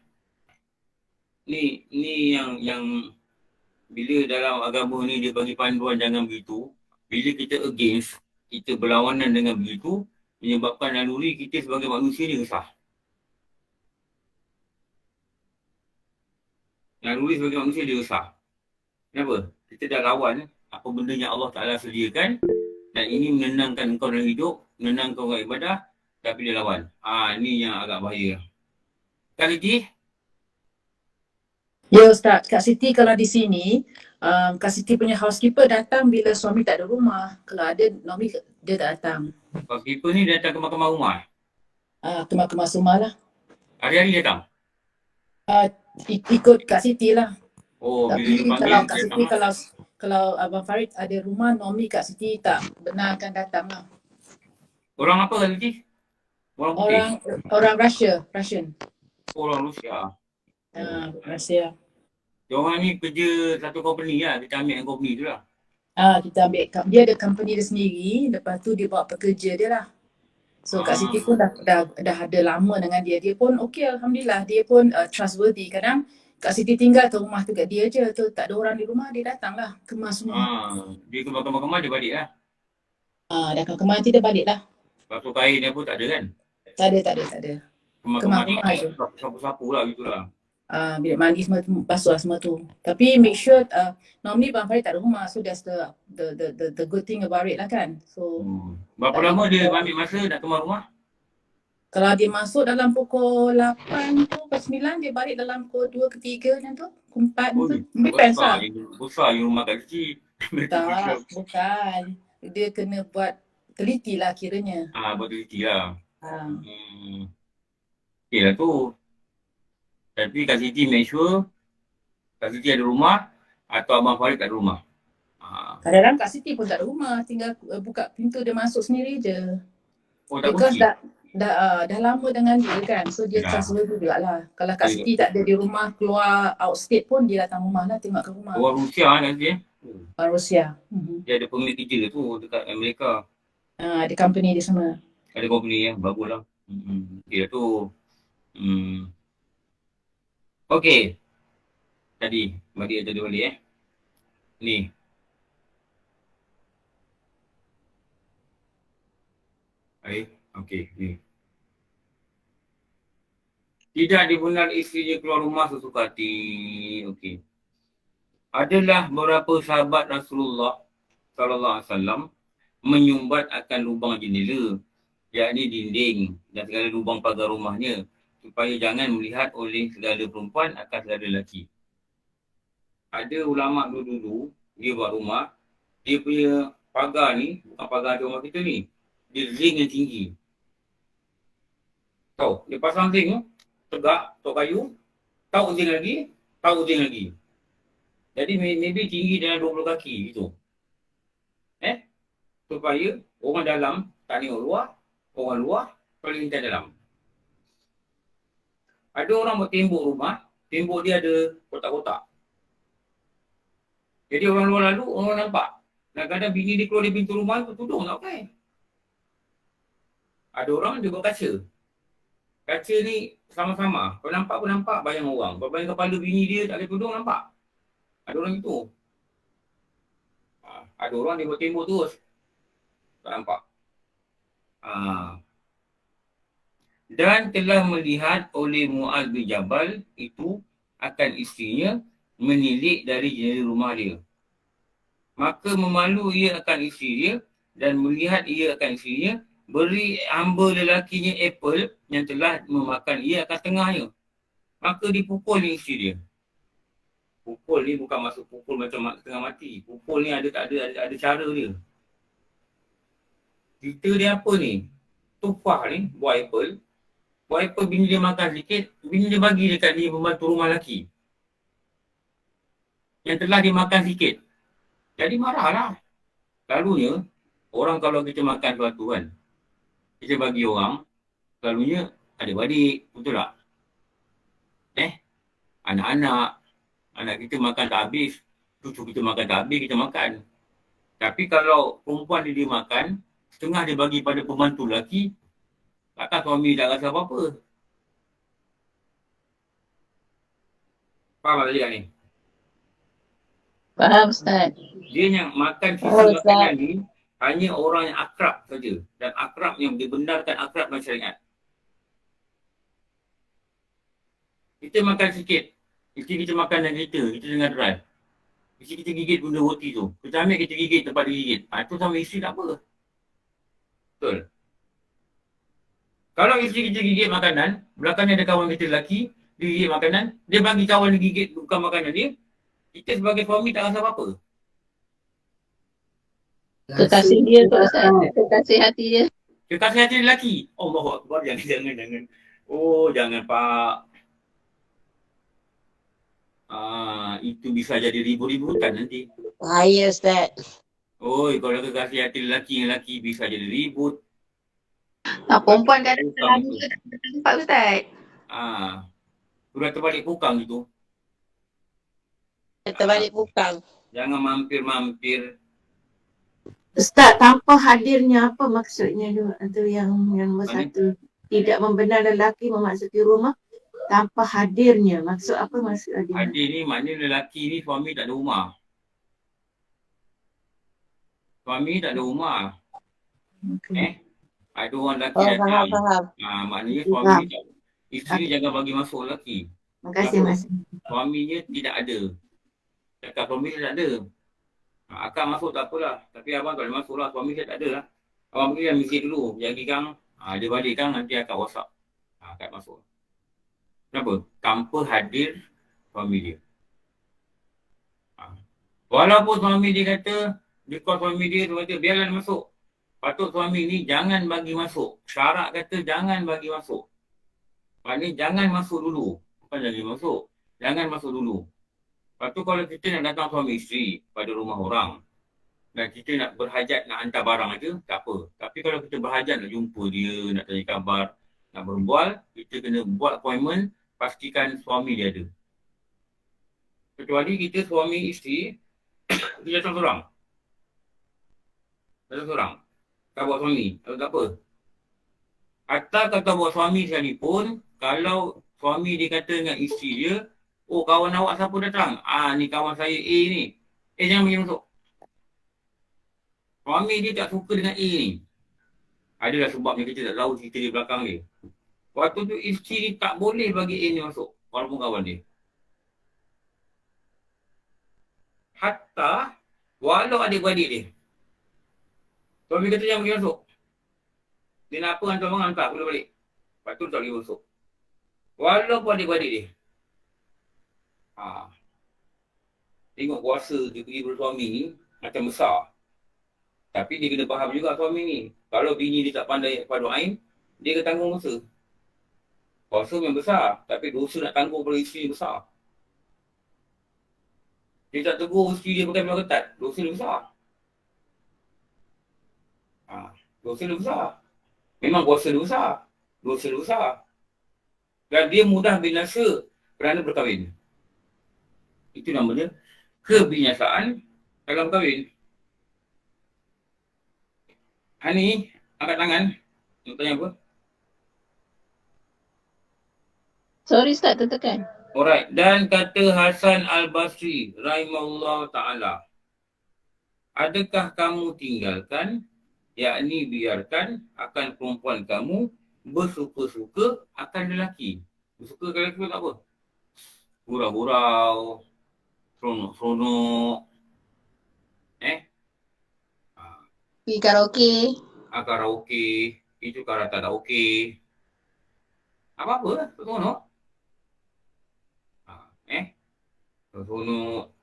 Ni yang bila dalam agama ni dia bagi panduan jangan begitu. Bila kita against, kita berlawanan dengan begitu, menyebabkan naluri kita sebagai manusia ni resah. Naluri sebagai manusia dia resah. Kenapa? Kita dah lawan apa benda yang Allah Ta'ala sediakan dan ini menenangkan engkau dalam hidup, menenangkan kau dalam ibadah, tapi dia lawan. Ni yang agak bahaya. Kak Siti? Ya Ustaz, Kak Siti kalau di sini, Kak Siti punya housekeeper datang bila suami tak ada rumah. Kalau ada, normally dia tak datang. Housekeeper ni datang kemas-kemas rumah? Kemas-kemas rumah lah. Hari-hari datang? Ikut Kak Siti lah. Oh, tapi bila kalau Kak Siti, kalau Abang Farid ada rumah, normally Kak Siti tak benar akan datang lah. Orang apa Kak Siti? Orang Russian. Orang Rusia. Rusia. Diorang ni kerja satu company lah, kita ambil company tu lah. Kita ambil, dia ada company dia sendiri, lepas tu dia bawa pekerja dia lah. So Kak Siti pun dah ada lama dengan dia. Dia pun okey, Alhamdulillah. Dia pun trustworthy. Kadang Kak Siti tinggal tu rumah tu kat dia je. Tu tak ada orang di rumah, dia datang lah. Kemas semua. Dia kemas-kemas dia balik lah. Dah kemas nanti dia balik lah. Basuh kain dia pun tak ada kan? Tak ada. Kemas-kemas ni je. sapu-sapu lah gitu lah. Bilik mandi semua tu, basuh semua tu. Tapi make sure, normally Bang Farid tak ada rumah. So that's the good thing about it lah kan. So berapa lama dia ambil masa nak kemas rumah? Kalau dia masuk dalam pukul 8 tu, pukul 9, dia balik dalam pukul 2 ke 3 macam tu. Pukul 4 tu. Depends lah. Besar je rumah Kak Siti. Tak, bukan. Dia kena buat teliti lah kiranya. Buat teliti lah. Okay lah tu. Tapi Kak Siti make sure Kak Siti ada rumah atau Abang Farid tak ada rumah. Kadang-kadang Kak Siti pun tak ada rumah. Tinggal buka pintu dia masuk sendiri je. Oh tak Because kunci? dah lama dengan dia kan. So dia trustworthy juga lah. Kalau Kak Siti tak ada di rumah, keluar outstate pun dia datang rumah lah, tengok ke rumah. Orang Rusia kan dia? Orang Rusia. Dia ada permit kerja tu dekat Amerika. Ada company dia semua. Ada company bagus lah. Okay tu. Okay. Tadi balik ni. Okay, ni. Tidak dibenar isterinya keluar rumah sesuka hati. Okey. Adalah beberapa sahabat Rasulullah sallallahu alaihi wasallam menyumbat akan lubang jendela, yakni dinding dan segala lubang pagar rumahnya, supaya jangan melihat oleh segala perempuan akan segala lelaki. Ada ulama dulu dia buat rumah, dia punya pagar ni, bukan pagar rumah kita ni, dia ring yang tinggi. Tahu, dia pasang ring tu, tegak, tok kayu, tahu ring lagi. Jadi maybe tinggi dalam 20 kaki gitu. supaya orang dalam tak tengok luar, orang luar kalau intai dalam. Ada orang buat tembok rumah, tembok dia ada kotak-kotak. Jadi orang luar lalu, orang nampak. Kadang-kadang bini dia keluar dari pintu rumah, tudung tak pakai. Ada orang dia buat kaca. Kaca ni sama-sama. Kalau nampak pun nampak bayang orang. Kalau bayang kepala bini dia tak ada tudung, nampak. Ada orang itu. Ada orang dia buat tembok terus. Tak nampak. Dan telah melihat oleh Mu'adz bin Jabal itu akan isterinya menilik dari jendela rumah dia. Maka memalu ia akan isteri dia dan melihat ia akan isterinya beri hamba lelakinya apple yang telah memakan ia akan tengahnya. Maka dipukul ni isteri dia. Pukul ni bukan masuk pukul macam tengah mati. Pukul ni ada cara dia. Cerita dia apa ni? Tufah ni, buah apple. Buah apple bini dia makan sikit, bini dia bagi dekat dia pembantu rumah lelaki. Yang telah dia makan sikit. Jadi marahlah. Selalunya, orang kalau kita makan sesuatu kan, kita bagi orang, selalunya adik-adik, betul tak? Anak-anak, anak kita makan tak habis, cucu kita makan tak habis, kita makan. Tapi kalau perempuan dia makan, setengah dia bagi pada pembantu lelaki, takkan suami tak rasa apa-apa. Faham tak cakap ni? Faham Ustaz. Dia yang makan sisa makanan ni hanya orang yang akrab saja. Dan akrab yang dibenarkan akrab dalam syariat. Kita makan sikit. Isteri kita makan dengan kita tengah drive. Isteri kita gigit benda roti tu. Kita ambil kita gigit tempat dia gigit. Itu sama isteri tak apa. Betul. Kalau isteri kita gigit makanan, belakangnya ada kawan kita lelaki, dia gigit makanan, dia bagi kawan dia gigit bukan makanan dia, kita sebagai suami tak rasa apa-apa. Kekasih dia tu Ustaz. Kekasih hati dia. Kekasih hati lelaki. Allahu Akbar. Jangan. Oh, jangan Pak. Itu bisa jadi ribut-ributan nanti. Bahaya Ustaz. Oi, kalau kekasih hati lelaki bisa jadi ribut. Perempuan kadang terlalu tempat Ustaz. Sudah terbalik pukang itu. Terbalik bukang. Jangan mampir-mampir. Ustaz, tanpa hadirnya apa maksudnya tu yang nombor satu? Tidak membenar lelaki memasuki rumah tanpa hadirnya. Maksud apa maksud hadir? Hadir ni maknanya lelaki ni suami tak ada rumah. Suami tak ada rumah. Okay. Ada orang lelaki datang. Faham. Maknanya suami isteri jangan bagi masuk lelaki. Terima kasih Mas. Suaminya tidak ada. Cakap suami dia tak ada. Akak masuk tak apalah. Tapi abang tak boleh masuk lah. Suami saya tak ada lah. Abang pergi dan mesej dulu. Jangan kang. Dia balik kang nanti akak WhatsApp. Akak masuk. Kenapa? Tanpa hadir suami dia. Walaupun suami dia kata, dia call suami dia kata, biarlah dia masuk. Patut suami ni jangan bagi masuk. Syarat kata jangan bagi masuk. Maknanya jangan masuk dulu. Bukan jangan masuk. Jangan masuk dulu. Lepas tu kalau kita nak datang suami isteri pada rumah orang dan kita nak berhajat nak hantar barang aja, tak apa. Tapi kalau kita berhajat nak jumpa dia, nak tanya khabar, nak berbual, kita kena buat appointment, pastikan suami dia ada. Kecuali kita suami isteri, dia datang seorang. Datang seorang. Tak buat suami, tak apa. Atau kata buat suami sekalipun, kalau suami dia kata dengan isteri dia, oh kawan awak siapa datang? Ni kawan saya A ni. Jangan pergi masuk. Suami dia tak suka dengan A ni. Adalah sebabnya kita tak tahu cerita di belakang dia. Waktu tu isteri ni tak boleh bagi A ni masuk. Walaupun kawan dia. Hatta walau adik-beradik dia. Suami kata jangan pergi masuk. Dia nak apa hantar abang hantar boleh balik. Lepas tu tak boleh masuk. Walaupun adik-beradik dia. Tengok kuasa dia pergi bersuami ni macam besar. Tapi dia kena faham juga suami ni. Kalau bini dia tak pandai fardu ain, dia kena tanggung dosa. Kuasa memang besar, tapi dosa nak tanggung pada isteri besar. Dia tak tegur isteri dia pakai benda ketat, dosa dia besar. Dosa dia besar. Memang kuasa dia besar. Dosa dia besar. Dan dia mudah binasa kerana berkahwin. Itu namanya kebinasaan dalam kahwin. Hani, angkat tangan. Nak tanya apa? Sorry Ustaz, tertekan. Alright. Dan kata Hasan Al-Basri, rahimahullah ta'ala. Adakah kamu tinggalkan, yakni biarkan akan perempuan kamu bersuka-suka akan lelaki. Bersuka akan lelaki tak apa? Gurau-gurau, seronok-seronok. Pergi karaoke. Karaoke. Itu karaoke. Apa-apa lah, seronok. Seronok.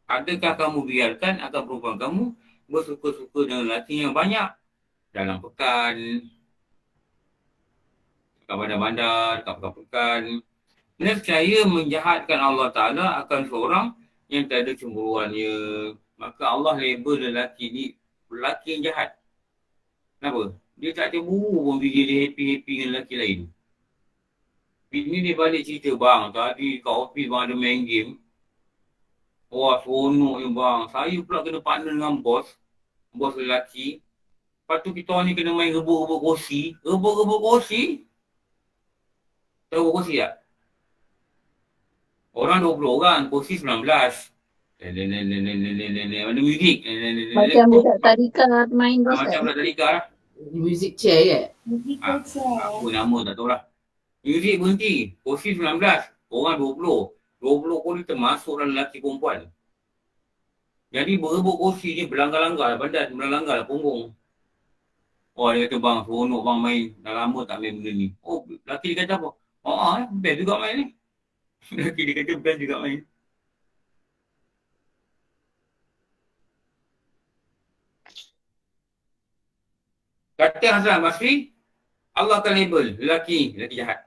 Adakah kamu biarkan akan perempuan kamu bersuka-suka dengan lelaki yang banyak dalam pekan, dekat bandar-bandar, dekat pekan-pekan. Nescaya menjahatkan Allah Ta'ala akan seorang yang tak ada cemburuannya. Maka Allah label lelaki ni lelaki yang jahat. Kenapa? Dia tak cemburu pun bila dia happy-happy dengan lelaki lain. Ini dia balik cerita, bang, tadi kat office bang ada main game. Wah, seronoknya bang. Saya pula kena partner dengan bos lelaki. Lepas tu kita ni kena main rebut-rebut kursi. Rebut-rebut kursi? Tahu rebut kursi tak? Orang 20 orang, kursi 19. Ada muzik. Macam budak tadika main tu Ustaz. Macam budak tadika lah. Music chair ke? Musical chair. Apa nama tak tahu lah. Muzik berhenti. Kursi 19. Orang 20. 20 pun termasuk dalam lelaki perempuan. Jadi berebut kursi ni berlanggar-langgar badan, berlanggar punggung. Oh, dia kata, bang, seronok bang main. Dah lama tak main benda ni. Oh, lelaki dia kata apa? Best juga main ni. Lelaki dia kata best juga main. Kata Hasan Basri, Allah akan label lelaki jahat.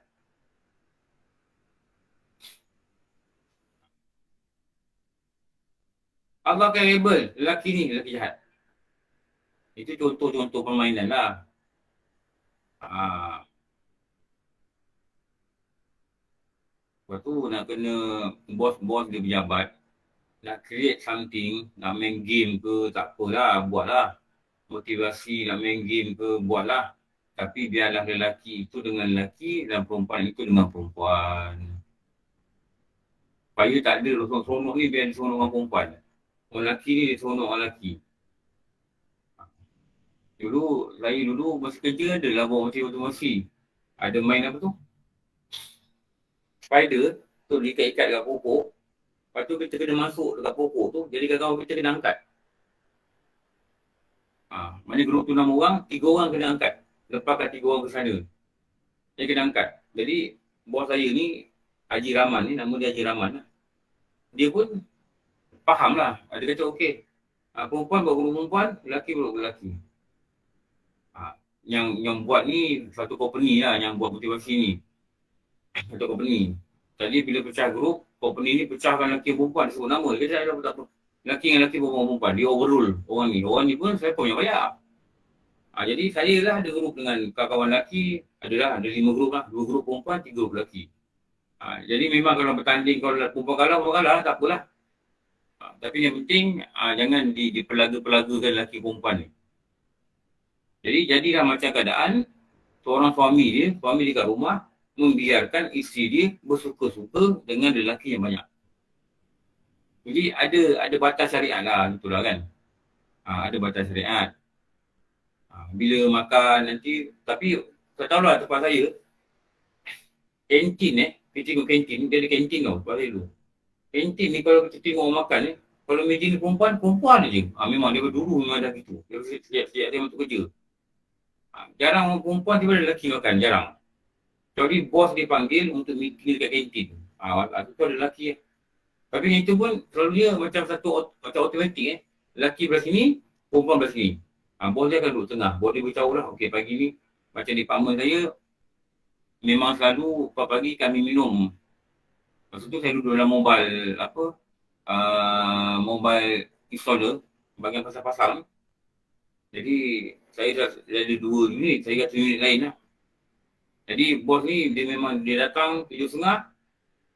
Allah akan label lelaki ni lelaki jahat. Itu contoh-contoh permainan lah. Lepas tu nak kena bos-bos dia pejabat. Nak create something, nak main game ke tak apalah, buatlah. Motivasi nak main game ke, buatlah. Tapi biarlah lelaki itu dengan lelaki dan perempuan itu dengan perempuan. Supaya tak ada seronok ni biar dia seronok dengan perempuan. Orang lelaki ni dia seronok orang lelaki. Saya dulu masa kerja adalah bawa motivasi. Ada main apa tu? Spider tu diikat-ikat dekat pokok. Lepas tu kita kena masuk dekat pokok tu. Jadi kawan-kawan kita kena angkat. Maknanya grup tu 6 orang, 3 orang kena angkat. Lepaskan 3 orang ke sana. Dia kena angkat. Jadi bos saya ni, Haji Rahman ni, nama dia Haji Rahman lah. Dia pun faham lah. Dia kata okey. Perempuan buat guru perempuan, lelaki buat lelaki. Yang buat ni satu company lah yang buat motivasi ni. Satu company. Tadi bila pecah grup, company ni pecahkan lelaki perempuan, sebut nama. Dia kata tak apa. Lelaki dengan lelaki perempuan. Dia overrule orang ni. Orang ni pun saya pun yang bayar. Jadi saya lah ada grup dengan kawan-kawan lelaki. Ada 5 grup lah. 2 grup perempuan, 3 grup lelaki. Jadi memang kalau bertanding, kalau perempuan kalah, tak apalah. Tapi yang penting jangan dipelaga-pelagakan lelaki perempuan ni. Jadi jadilah macam keadaan seorang suami dia kat rumah membiarkan isteri dia bersuka-suka dengan lelaki yang banyak. Jadi ada batas syariat lah, itulah kan. Ada batas syariat. Bila makan nanti, tapi tak tahulah tempat saya, kantin kita tengok kantin, dia ada kantin tau, tempat saya tu. Kantin ni kalau kita tengok orang makan kalau meja ni perempuan je. Memang dia dulu memang dah gitu. Dia sejak dia masuk kerja. Jarang orang perempuan tiba-tiba lelaki makan, jarang. Jadi bos dia panggil untuk meeting dekat kantin. Itu ada lelaki. Tapi yang itu pun selalunya macam satu macam automatik lelaki belah sini, perempuan belah sini. Bos dia akan duduk tengah. Bos dia beritahu lah, okey pagi ni macam di department saya memang selalu pagi kami minum. Lepas tu saya duduk dalam mobile mobile installer bahagian pasal-pasal. Jadi saya dah ada 2 unit, saya kat unit lain lah. Jadi bos ni dia datang 7.30,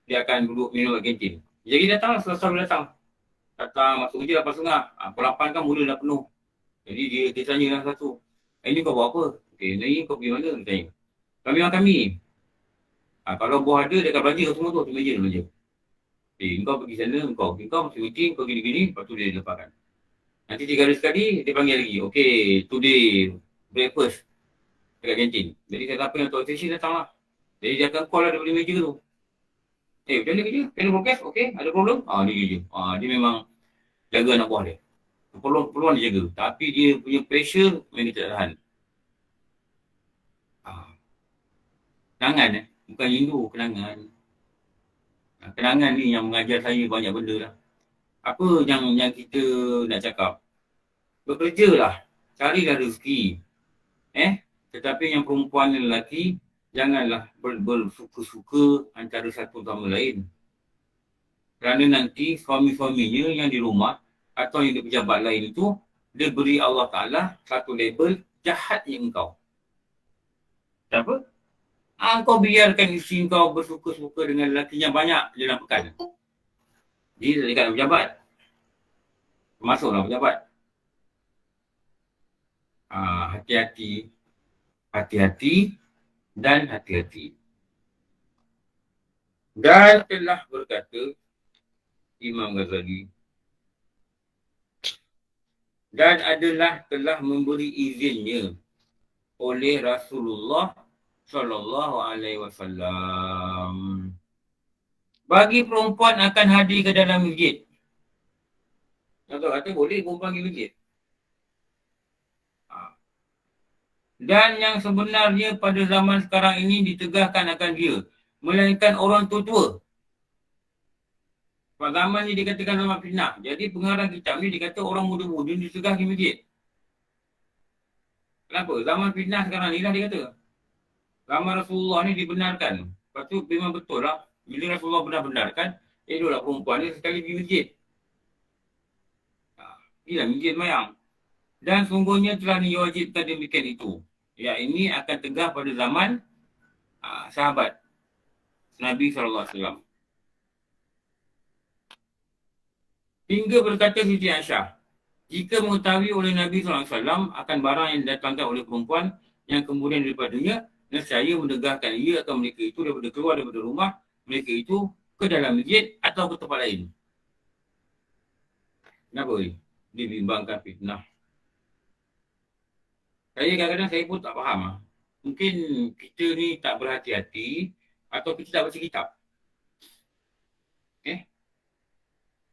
dia akan duduk minum kat kantin. Jadi datang selesai datang. Datang masuk kerja 8.30. Pukul 8 kan mula dah penuh. Jadi dia tanya lah satu. Ini kau buat apa? Ini kau pergi mana? Dia tanya. Kami. Kalau bos ada, dia akan belanja semua tu. Meja dia belanja. Kau pergi sana, kau masih meeting, kau gini-gini, lepas tu dia lepaskan. Nanti 3 hari sekali, dia panggil lagi. Okay, today breakfast dekat kantin. Jadi siapa yang tahu station datang lah. Jadi dia akan call lah daripada meja tu. Macam mana kerja? Kena progress? Okay, ada problem? Dia kerja. Dia memang jaga anak buah dia. Peluang dia jaga. Tapi dia punya pressure memang dia tak tahan. Kenangan bukan rindu, kenangan. Kenangan ni yang mengajar saya banyak benda lah. Apa yang kita nak cakap? Bekerjalah. Carilah rezeki. Tetapi yang perempuan dan lelaki, janganlah bersuka-suka antara satu sama lain. Kerana nanti suami-suaminya yang di rumah atau yang di pejabat lain itu, dia beri Allah Ta'ala satu label jahatnya engkau. Kenapa? Kau biarkan isteri kau bersuka-suka dengan lelaki yang banyak dalam pekan. Dia dekat pejabat. Termasuklah pejabat. Hati-hati. Hati-hati dan hati-hati. Dan telah berkata Imam Ghazali, dan adalah telah memberi izinnya oleh Rasulullah Sallallahu Alaihi Wasallam bagi perempuan akan hadir ke dalam masjid. Contoh kata boleh perempuan pergi masjid. Dan yang sebenarnya pada zaman sekarang ini ditegahkan akan dia, melainkan orang tua-tua. Pada zaman ni dikatakan zaman fitnah. Jadi pengarang kitab ni dikata orang muda-muda ditegah di masjid. Kenapa? Zaman fitnah sekarang ni lah dia kata. Zaman Rasulullah ni dibenarkan. Lepas tu memang betul lah. Bila Rasulullah benar-benarkan, eloklah perempuan ni sekali pergi masjid. Inilah masjid mayang. Dan sungguhnya telah diwajibkan demikian itu. Ya, ini akan tegah pada zaman sahabat Nabi SAW. Hingga berkata Siti Aisyah, jika mengetahui oleh Nabi SAW akan barang yang didatangkan oleh perempuan yang kemudian daripadanya, nescaya mendegahkan ia atau mereka itu daripada keluar daripada rumah mereka itu ke dalam masjid atau ke tempat lain. Kenapa ni? Dibimbangkan fitnah. Saya kadang-kadang saya pun tak faham lah. Mungkin kita ni tak berhati-hati atau kita tak baca kitab.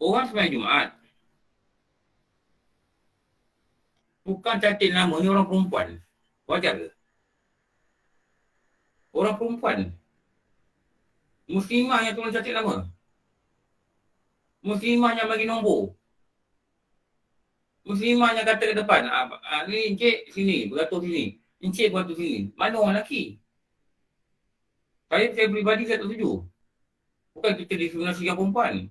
Orang sembahyang Jumaat bukan cantik nama ni orang perempuan. Wajar ke? Orang perempuan. Muslimah yang tuan cantik nama. Muslimah yang bagi nombor. Muslimah yang kata ke depan, ni encik sini, beratur sini. Encik beratur sini. Mana orang lelaki? Saya peribadi saya tak setuju. Bukan kita diskriminasikan perempuan.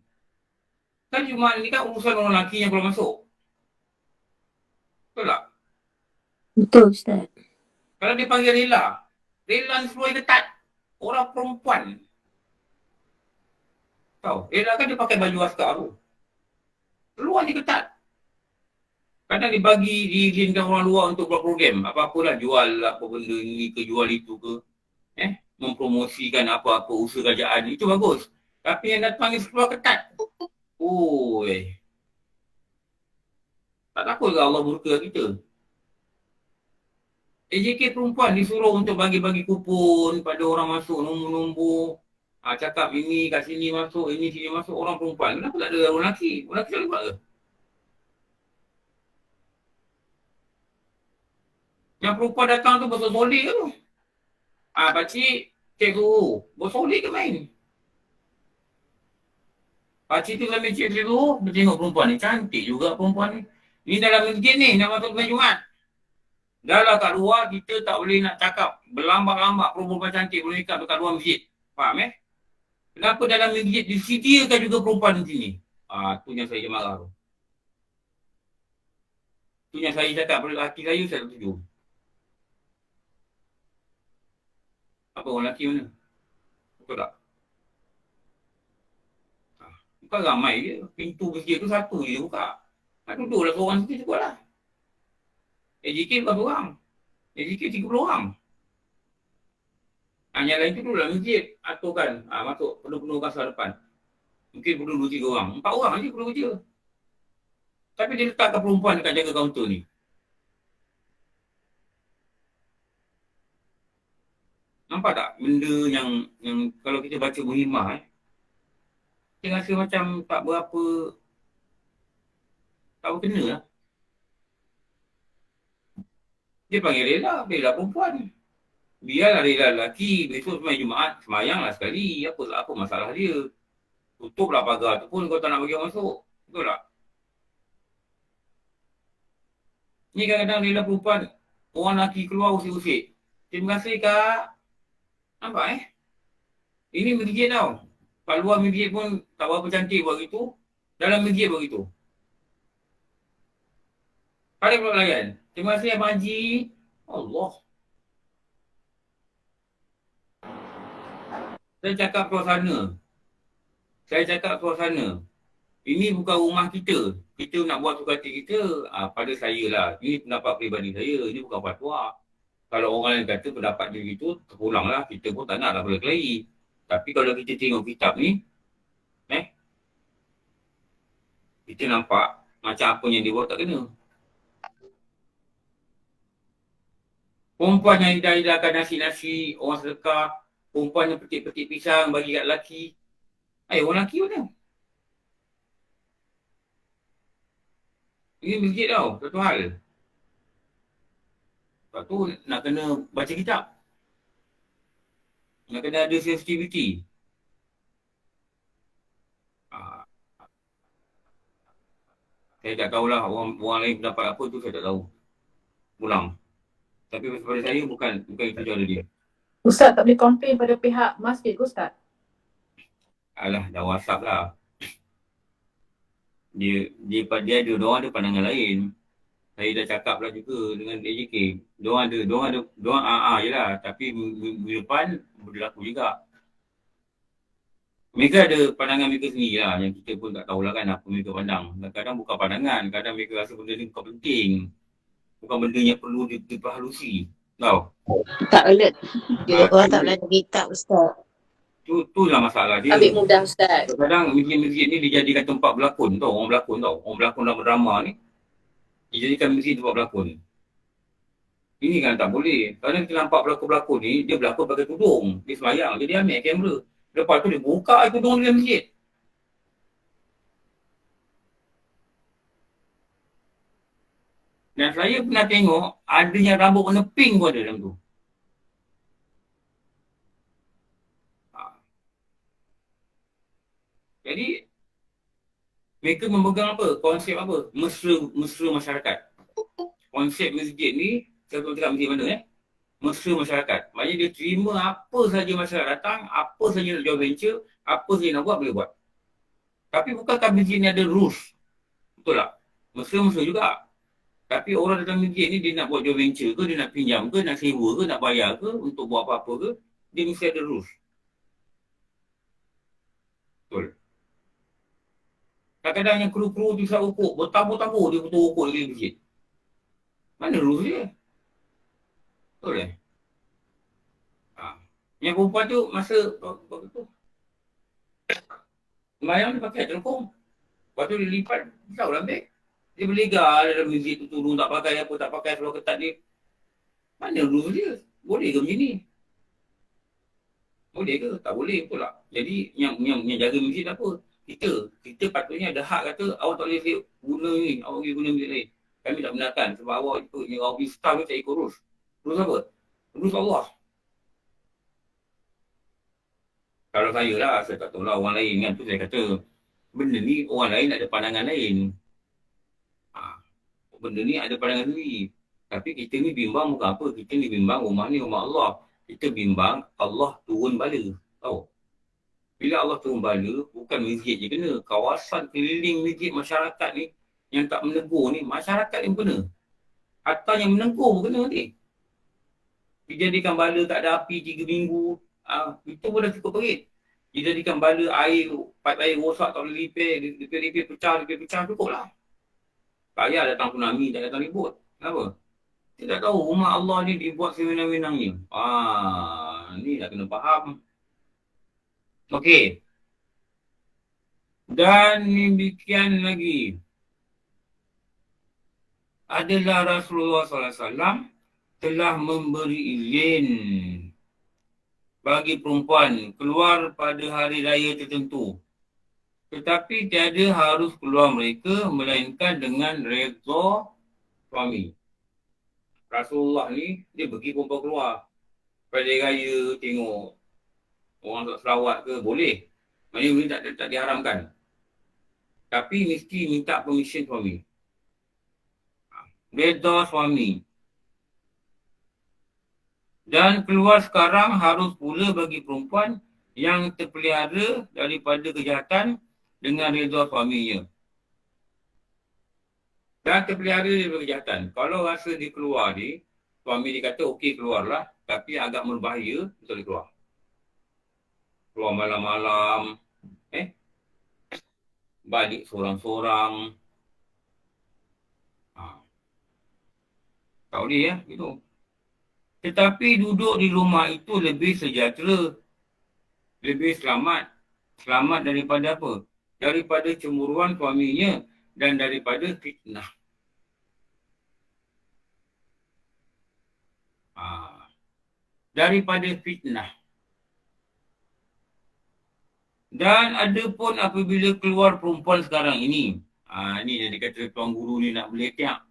Kan Jumaat ni kan urusan orang lelaki yang belum masuk. Betul tak? Betul, Ustaz. Kalau dia panggil rela ni semua ketat. Orang perempuan. Tahu, rela kan dia pakai baju askar tu. Luar dia ketat. Kadang diizinkan orang luar untuk buat program. Apa-apalah, jual apa benda ni ke, jual itu ke. Mempromosikan apa-apa usaha kerajaan. Itu bagus. Tapi yang datang ni keluar ketat. Tak takut ke Allah murka kita? AJK perempuan disuruh untuk bagi-bagi kupon pada orang masuk nombor-nombor. Cakap ini kat sini masuk, ini sini masuk, orang perempuan. Kenapa tak ada orang lelaki? Orang lelaki tak boleh buat ke? Yang perempuan datang tu bersolek ke tu? Pakcik, cik suruh. Bersolek ke main? Pakcik tu sambil cik suruh, dia tengok perempuan ni. Cantik juga perempuan ni. Ni dalam masjid ni, nak masuk ke Jumaat. Dah lah kat luar, kita tak boleh nak cakap berlambak-lambak perempuan cantik boleh ikat dekat luar masjid. Faham Kenapa dalam masjid disediakan juga perempuan di sini? Tu yang saya marah tu. Tu yang saya cakap pada lelaki saya tak setuju. Apa orang lelaki mana? Betul tak? Bukan ramai je. Pintu masjid tu satu je dia buka. Duduklah seorang situ cukup lah. AJK bukan seorang. AJK 30 orang. Yang lain tu duduk dalam masjid. Aturkan. Masuk penuh-penuh kasar depan. Mungkin perlu 2-3 orang. 4 orang je perlu kerja. Tapi dia letakkan perempuan dekat jaga kaunter ni. Nampak tak benda yang kalau kita baca Muhimmah kita rasa macam tak berkena lah. Dia panggil rela perempuan. Biarlah rela lelaki, besok semayang Jumaat, semayanglah sekali. Apa masalah dia? Tutuplah pagar tu pun kau tak nak bagi orang masuk. Betul tak? Ni kadang-kadang rela perempuan, orang lelaki keluar usik-usik. Terima kasih kak. Nampak Ini masjid tau. Kat luar masjid pun tak berapa cantik buat gitu. Dalam masjid buat gitu. Ada pula layan. Terima kasih Abang Haji. Allah. Saya cakap suasana. Ini bukan rumah kita. Kita nak buat suka hati kita. Pada saya lah. Ini pendapat peribadi saya. Ini bukan fatwa. Kalau orang lain kata pendapat dia gitu, terpulanglah. Kita pun tak naklah berkelahi. Tapi kalau kita tengok kitab ni, kita nampak macam apa yang dia buat tak kena. Perempuan yang hidang-hidangkan nasi-nasi, orang sedekah, perempuan yang petik-petik pisang bagi kat lelaki. Orang lelaki mana? Ini masjid tau, satu hal. Lepas tu nak kena baca kitab. Nak kena ada sensitivity. Saya tak tahulah orang lain pendapat apa tu saya tak tahu. Pulang. Tapi pada saya bukan itu cara dia. Ustaz tak boleh komplain pada pihak masjid ke Ustaz? Alah, dah WhatsApp lah. Dia ada, diorang ada pandangan lain. Saya dah cakap lah juga dengan AJK. Diorang je lah. Tapi minggu depan berlaku juga. Mereka ada pandangan mereka sendiri lah. Yang kita pun tak tahulah kan apa mereka pandang. Kadang-kadang bukan pandangan. Kadang mereka rasa benda ni bukan penting. Bukan benda yang perlu diperhalusi. Tahu? Tak alert. Orang tak belajar kitab Ustaz. Itulah masalah dia. Ambil mudah Ustaz. Kadang-kadang masjid-masjid ni dijadikan tempat berlakon tau. Orang berlakon dalam drama ni. Dijadikan masjid tempat berlakon. Ini kan tak boleh. Kadang kita nampak pelakon-pelakon ni, dia berlakon pakai tudung. Dia semayang, dia ambil kamera. Lepas tu dia buka tudung dalam masjid. Dan saya pernah tengok, ada yang rambut warna pink pun ada dalam tu. Jadi, mereka memegang apa? Konsep apa? Mesra masyarakat. Konsep masjid ni, saya tahu cakap masjid mana mesra masyarakat. Maksudnya dia terima apa saja masyarakat datang, apa saja nak jual venture, apa saja nak buat, boleh buat. Tapi bukankah masjid ni ada rules? Betul tak? Mesra juga. Tapi orang dalam masjid ni dia nak buat joint venture ke, dia nak pinjam ke, nak sewa ke, nak bayar ke, untuk buat apa-apa ke, dia mesti ada rules. Betul. Kadang-kadang yang kru-kru tu isap rokok, bertabur-tabur dia betul rokok di masjid. Mana rules dia? Betul Yang perempuan tu masa tu semayang dia pakai telekong. Lepas tu dia lipat, tahu dalam beg. Dia berlegar dalam masjid tu turun, tak pakai apa, tak pakai seluar ketat dia. Mana rules dia? Boleh ke macam ni? Boleh ke? Tak boleh, betul tak? Jadi yang jaga masjid apa? Kita patutnya ada hak kata awak tak boleh guna ni, awak boleh guna masjid lain. Kami tak benarkan sebab awak ikut ni, awak pergi staff ni tak ikut rules. Rules apa? Rules Allah. Kalau saya lah, saya tak tahu lah orang lain kan tu saya kata benda ni orang lain ada pandangan lain. Benda ni ada pandangan sendiri. Tapi kita ni bimbang bukan apa. Kita ni bimbang rumah ni rumah Allah. Kita bimbang Allah turun bala. Tahu? Bila Allah turun bala, bukan masjid je kena. Kawasan keliling masjid masyarakat ni yang tak menegur ni, masyarakat yang kena. Atau yang menengkur pun kena nanti. Dijadikan bala tak ada api 3 minggu. Itu pun dah cukup perit. Dijadikan bala air, pipe air rosak tak boleh repair pecah, cukup lah. Tak payah datang tsunami, tak datang ribut. Kenapa? Kita tak tahu rumah Allah ni dibuat sewenang-wenangnya. Ni dah kena faham. Okey. Dan demikian lagi. Adalah Rasulullah SAW telah memberi izin bagi perempuan keluar pada hari raya tertentu. Tetapi tiada harus keluar mereka melainkan dengan redha suami. Rasulullah ni dia pergi perempuan keluar pada raya tengok orang tak selawat ke boleh. Maknanya tak diharamkan. Tapi mesti minta permission suami. Redha suami. Dan keluar sekarang harus pula bagi perempuan yang terpelihara daripada kejahatan dengan redha suaminya. Dan terpelihara daripada kejahatan. Kalau rasa dia keluar ni, suami dia kata okey keluarlah, tapi agak berbahaya, betul dia keluar. Keluar malam-malam, balik seorang-seorang. Tak boleh gitu. Tetapi duduk di rumah itu lebih sejahtera. Lebih selamat. Selamat daripada apa? Daripada cemburuan suaminya dan daripada fitnah. Daripada fitnah. Dan ada pun apabila keluar perempuan sekarang ini. Ni yang dikata tuan guru ni nak meletiak.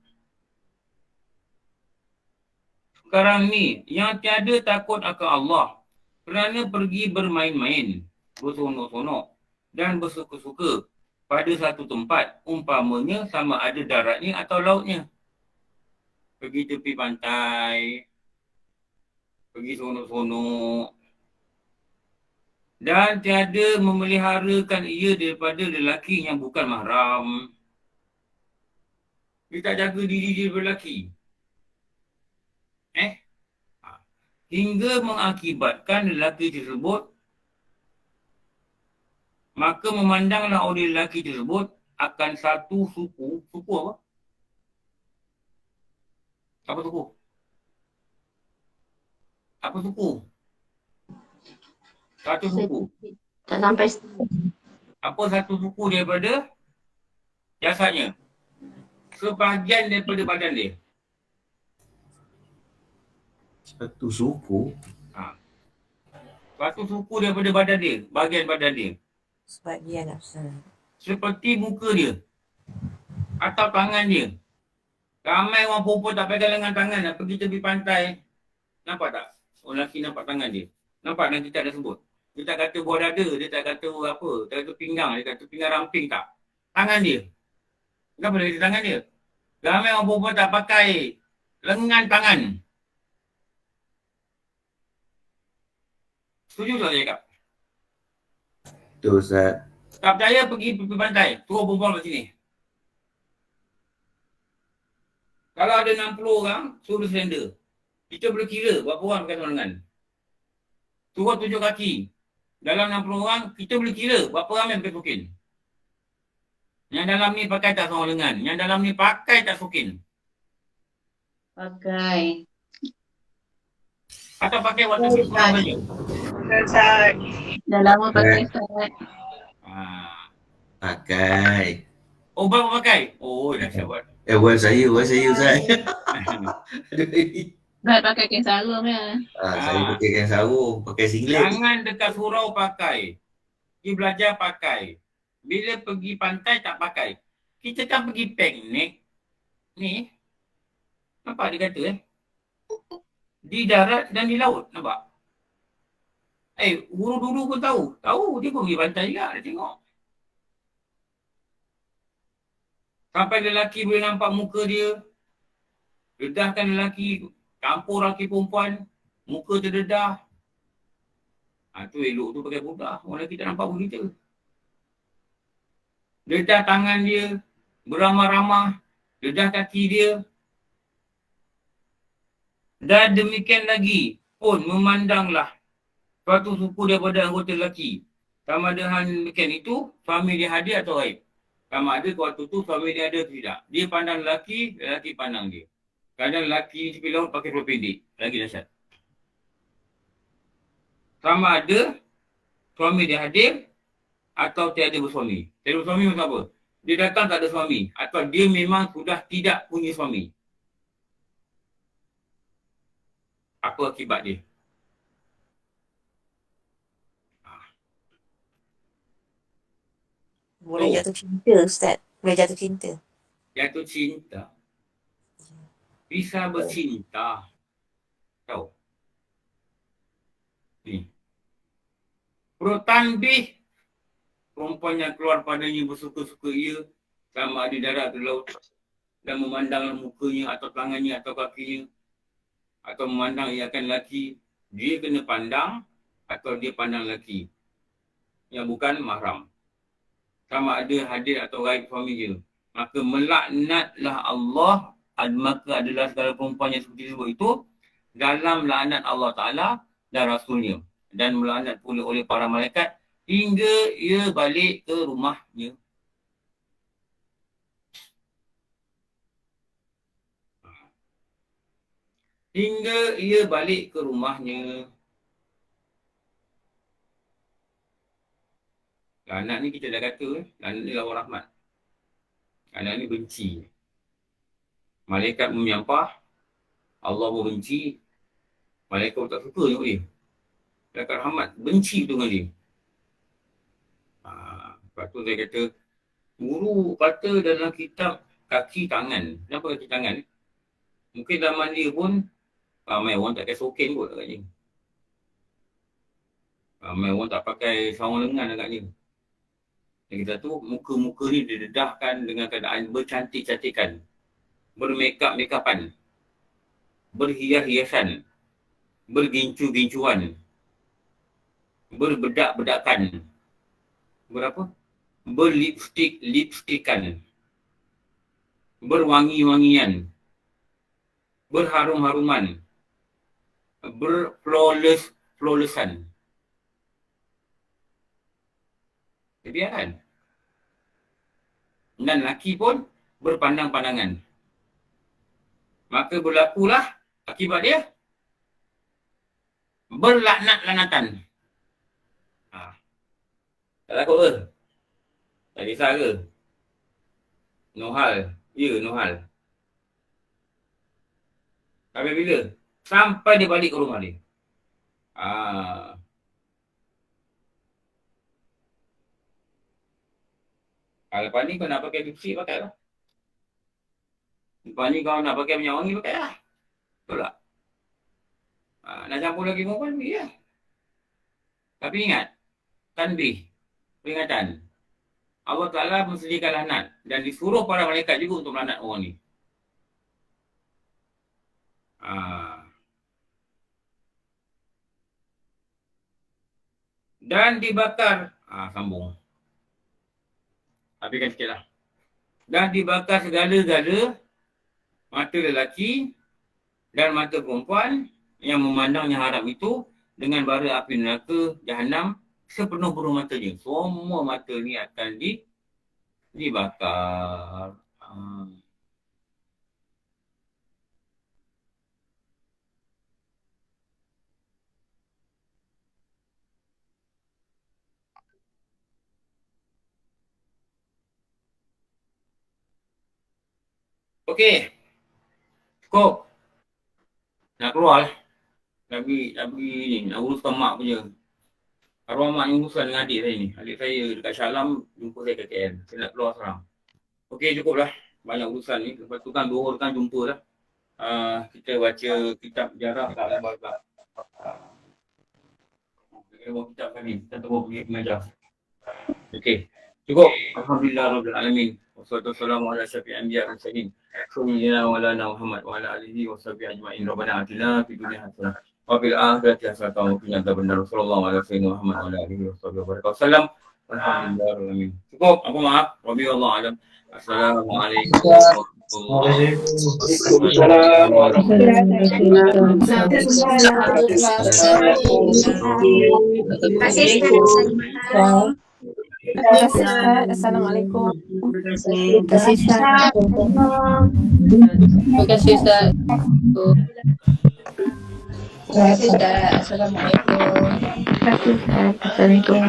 Sekarang ni yang tiada takut akan Allah kerana pergi bermain-main, bersonok-sonok dan bersuka-suka pada satu tempat, umpamanya sama ada daratnya atau lautnya. Pergi tepi pantai, pergi sonok-sonok dan tiada memeliharakan ia daripada lelaki yang bukan mahram. Dia tak jaga diri dia daripada lelaki. Hingga mengakibatkan lelaki tersebut, maka memandanglah oleh lelaki tersebut akan satu suku. Suku apa? Apa suku? Apa suku? Satu suku. Tak sampai. Apa satu suku daripada jasadnya? Sebahagian daripada badan dia. Satu suku? Satu suku daripada badan dia. Bahagian badan dia. Sebahagian apa? Seperti muka dia. Atau tangan dia. Ramai orang perempuan tak pegang lengan tangan. Nak pergi tepi pantai. Nampak tak? Orang lelaki nampak tangan dia. Nampak nanti tak ada sebut. Dia tak kata buah dada. Dia tak kata apa. Dia kata pinggang. Dia kata pinggang ramping tak. Tangan dia. Kenapa dia kata tangan dia? Ramai orang perempuan tak pakai lengan tangan. Setuju tak saya cakap? Betul Ustaz. Tak percaya pergi pantai. Turun perempuan kat sini. Kalau ada 60 orang, suruh slender. Kita boleh kira berapa orang pakai sarung lengan. Turun 7 kaki. Dalam 60 orang, kita boleh kira berapa ramai pakai sukin. Yang dalam ni pakai tak sarung lengan. Yang dalam ni pakai tak sukin. Pakai. Atau pakai waktu sekolah saja. Dah lama pakai Ustaz. Pakai. Oh, berapa pakai? Oh, dah siap buat. Buat saya Ustaz. Ustaz pakai kain sarung ya. Saya pakai kain sarung, pakai singlet. Jangan dekat surau pakai. Pergi belajar pakai. Bila pergi pantai tak pakai. Kita kan pergi piknik. Ni. Nampak dia kata di darat dan di laut. Nampak? Guru dulu pun tahu. Tahu dia pun pergi pantai juga. Dia tengok. Sampai lelaki boleh nampak muka dia. Dedahkan lelaki. Campur lelaki perempuan. Muka terdedah. Tu elok tu pakai budak. Orang lelaki tak nampak pun kita. Dedah tangan dia. Beramah-ramah. Dedah kaki dia. Dan demikian lagi pun memandanglah suatu suku daripada anggota lelaki. Sama ada hal demikian itu, suami dia hadir atau ghaib. Sama ada waktu tu suami dia ada atau tidak. Dia pandang lelaki, lelaki pandang dia. Kadang lelaki tepi laut pakai seluar pendek. Lagi dahsyat. Sama ada suami dia hadir atau tiada bersuami. Tiada bersuami macam apa? Dia datang tak ada suami. Atau dia memang sudah tidak punya suami. Apa akibat dia? Boleh jatuh cinta, Ustaz. Boleh jatuh cinta. Jatuh cinta. Bisa bercinta. Tahu? Ni. Perut tanbih. Perempuan yang keluar padanya bersuka-suka ia. Sama ada darat atau laut. Dan memandang mukanya atau tangannya atau kakinya. Atau memandang ia akan lelaki. Dia kena pandang atau dia pandang lelaki. Yang bukan mahram. Sama ada hadir atau ghaib suami dia. Maka melaknatlah Allah. Maka adalah segala perempuan yang seperti tersebut itu. Dalam laknat Allah Ta'ala dan Rasulnya. Dan melaknat pula oleh para malaikat. Hingga ia balik ke rumahnya. Hingga ia balik ke rumahnya. Laknat ni kita dah kata, laknat ni lawan rahmat. Laknat ni benci. Malaikat menyampah, Allah pun benci. Malaikat pun tak suka tengok dia. Malaikat rahmat benci tu dengan dia. Lepas tu saya kata, guru kata dalam kitab kaki tangan. Kenapa kaki tangan? Mungkin zaman dia pun, ramai orang tak pakai soken kot agaknya. Ramai orang tak pakai sarung lengan agaknya. Yang kita tu, muka-muka ni didedahkan dengan keadaan bercantik-cantikan. Bermakeup-makeupan. Berhias-hiasan. Bergincu-gincuan. Berbedak-bedakan. Berapa? Berlipstick-lipstikan. Berwangi-wangian. Berharum-haruman. Berflawless-flawlessan. Kebiasaan. Dan lelaki pun berpandang-pandangan. Maka berlakulah akibat dia berlaknat-lanatan. Tak takut ke? Tak kisah ke? Nohal. Ya, nohal. Sampai bila? Sampai dia balik ke rumah dia. Lepas ni kau nak pakai lipstick, pakai lah. Lepas ni kau nak pakai minyak wangi, pakai lah. Betul tak? Nak campur lagi perempuan, pergi lah. Tapi ingat, tanbih, peringatan. Allah Ta'ala mensediakan laknat. Dan disuruh para malaikat juga untuk melaknat orang ni. Dan dibakar. Sambung. Habiskan sikit lah. Dan dibakar segala-gala mata lelaki dan mata perempuan yang memandangnya haram itu dengan bara api neraka Jahannam sepenuh-penuh matanya. Semua mata ni akan dibakar. Okey. Cukup. Nak keluar lah. Tapi ni, nak uruskan mak punya. Arwah mak ni urusan dengan adik saya ni. Adik saya dekat Syalam, jumpa saya kat KL. Saya nak keluar sekarang. Okey, cukup lah. Banyak urusan ni. Lepas tu kan 2 orang kan jumpa lah. Kita baca kitab jarah tak lah bagak. Kita bawa kitab kami. Kita terus pergi mengajar. Okey. Cukup. Alhamdulillah Rabbil Alamin. Wassalamualaikum warahmatullahi wabarakatuh. Sayyidina wa lana Muhammad wa ala alihi wa sahbihi ajma'in. Rabbana atina fid dunya hasanah wa fil akhirati hasanah wa qina adzabannar. Sallallahu alaihi wasallam Muhammad wa ala alihi wa sahbihi wabarakatuh. Alhamdulillah. Cukup. Aku maaf. Rabbi Allah alam. Assalamualaikum. Waalaikumsalam Terima kasih Ustaz. Terima kasih Ustaz. Assalamualaikum. Terima kasih Ustaz. Terima kasih Ustaz. Terima kasih Ustaz. Assalamualaikum. Terima kasih Ustaz. Assalamualaikum.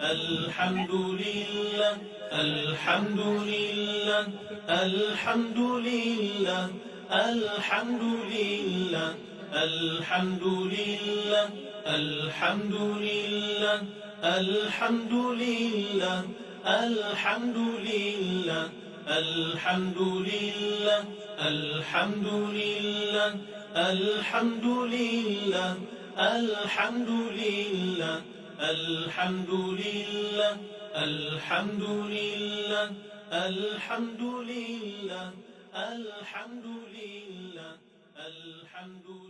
Alhamdulillah, alhamdulillah, alhamdulillah, alhamdulillah, alhamdulillah, alhamdulillah, alhamdulillah, alhamdulillah, alhamdulillah, alhamdulillah, alhamdulillah, alhamdulillah, alhamdulillah, alhamdulillah, alhamdulillah, alhamdulillah, alhamdulillah.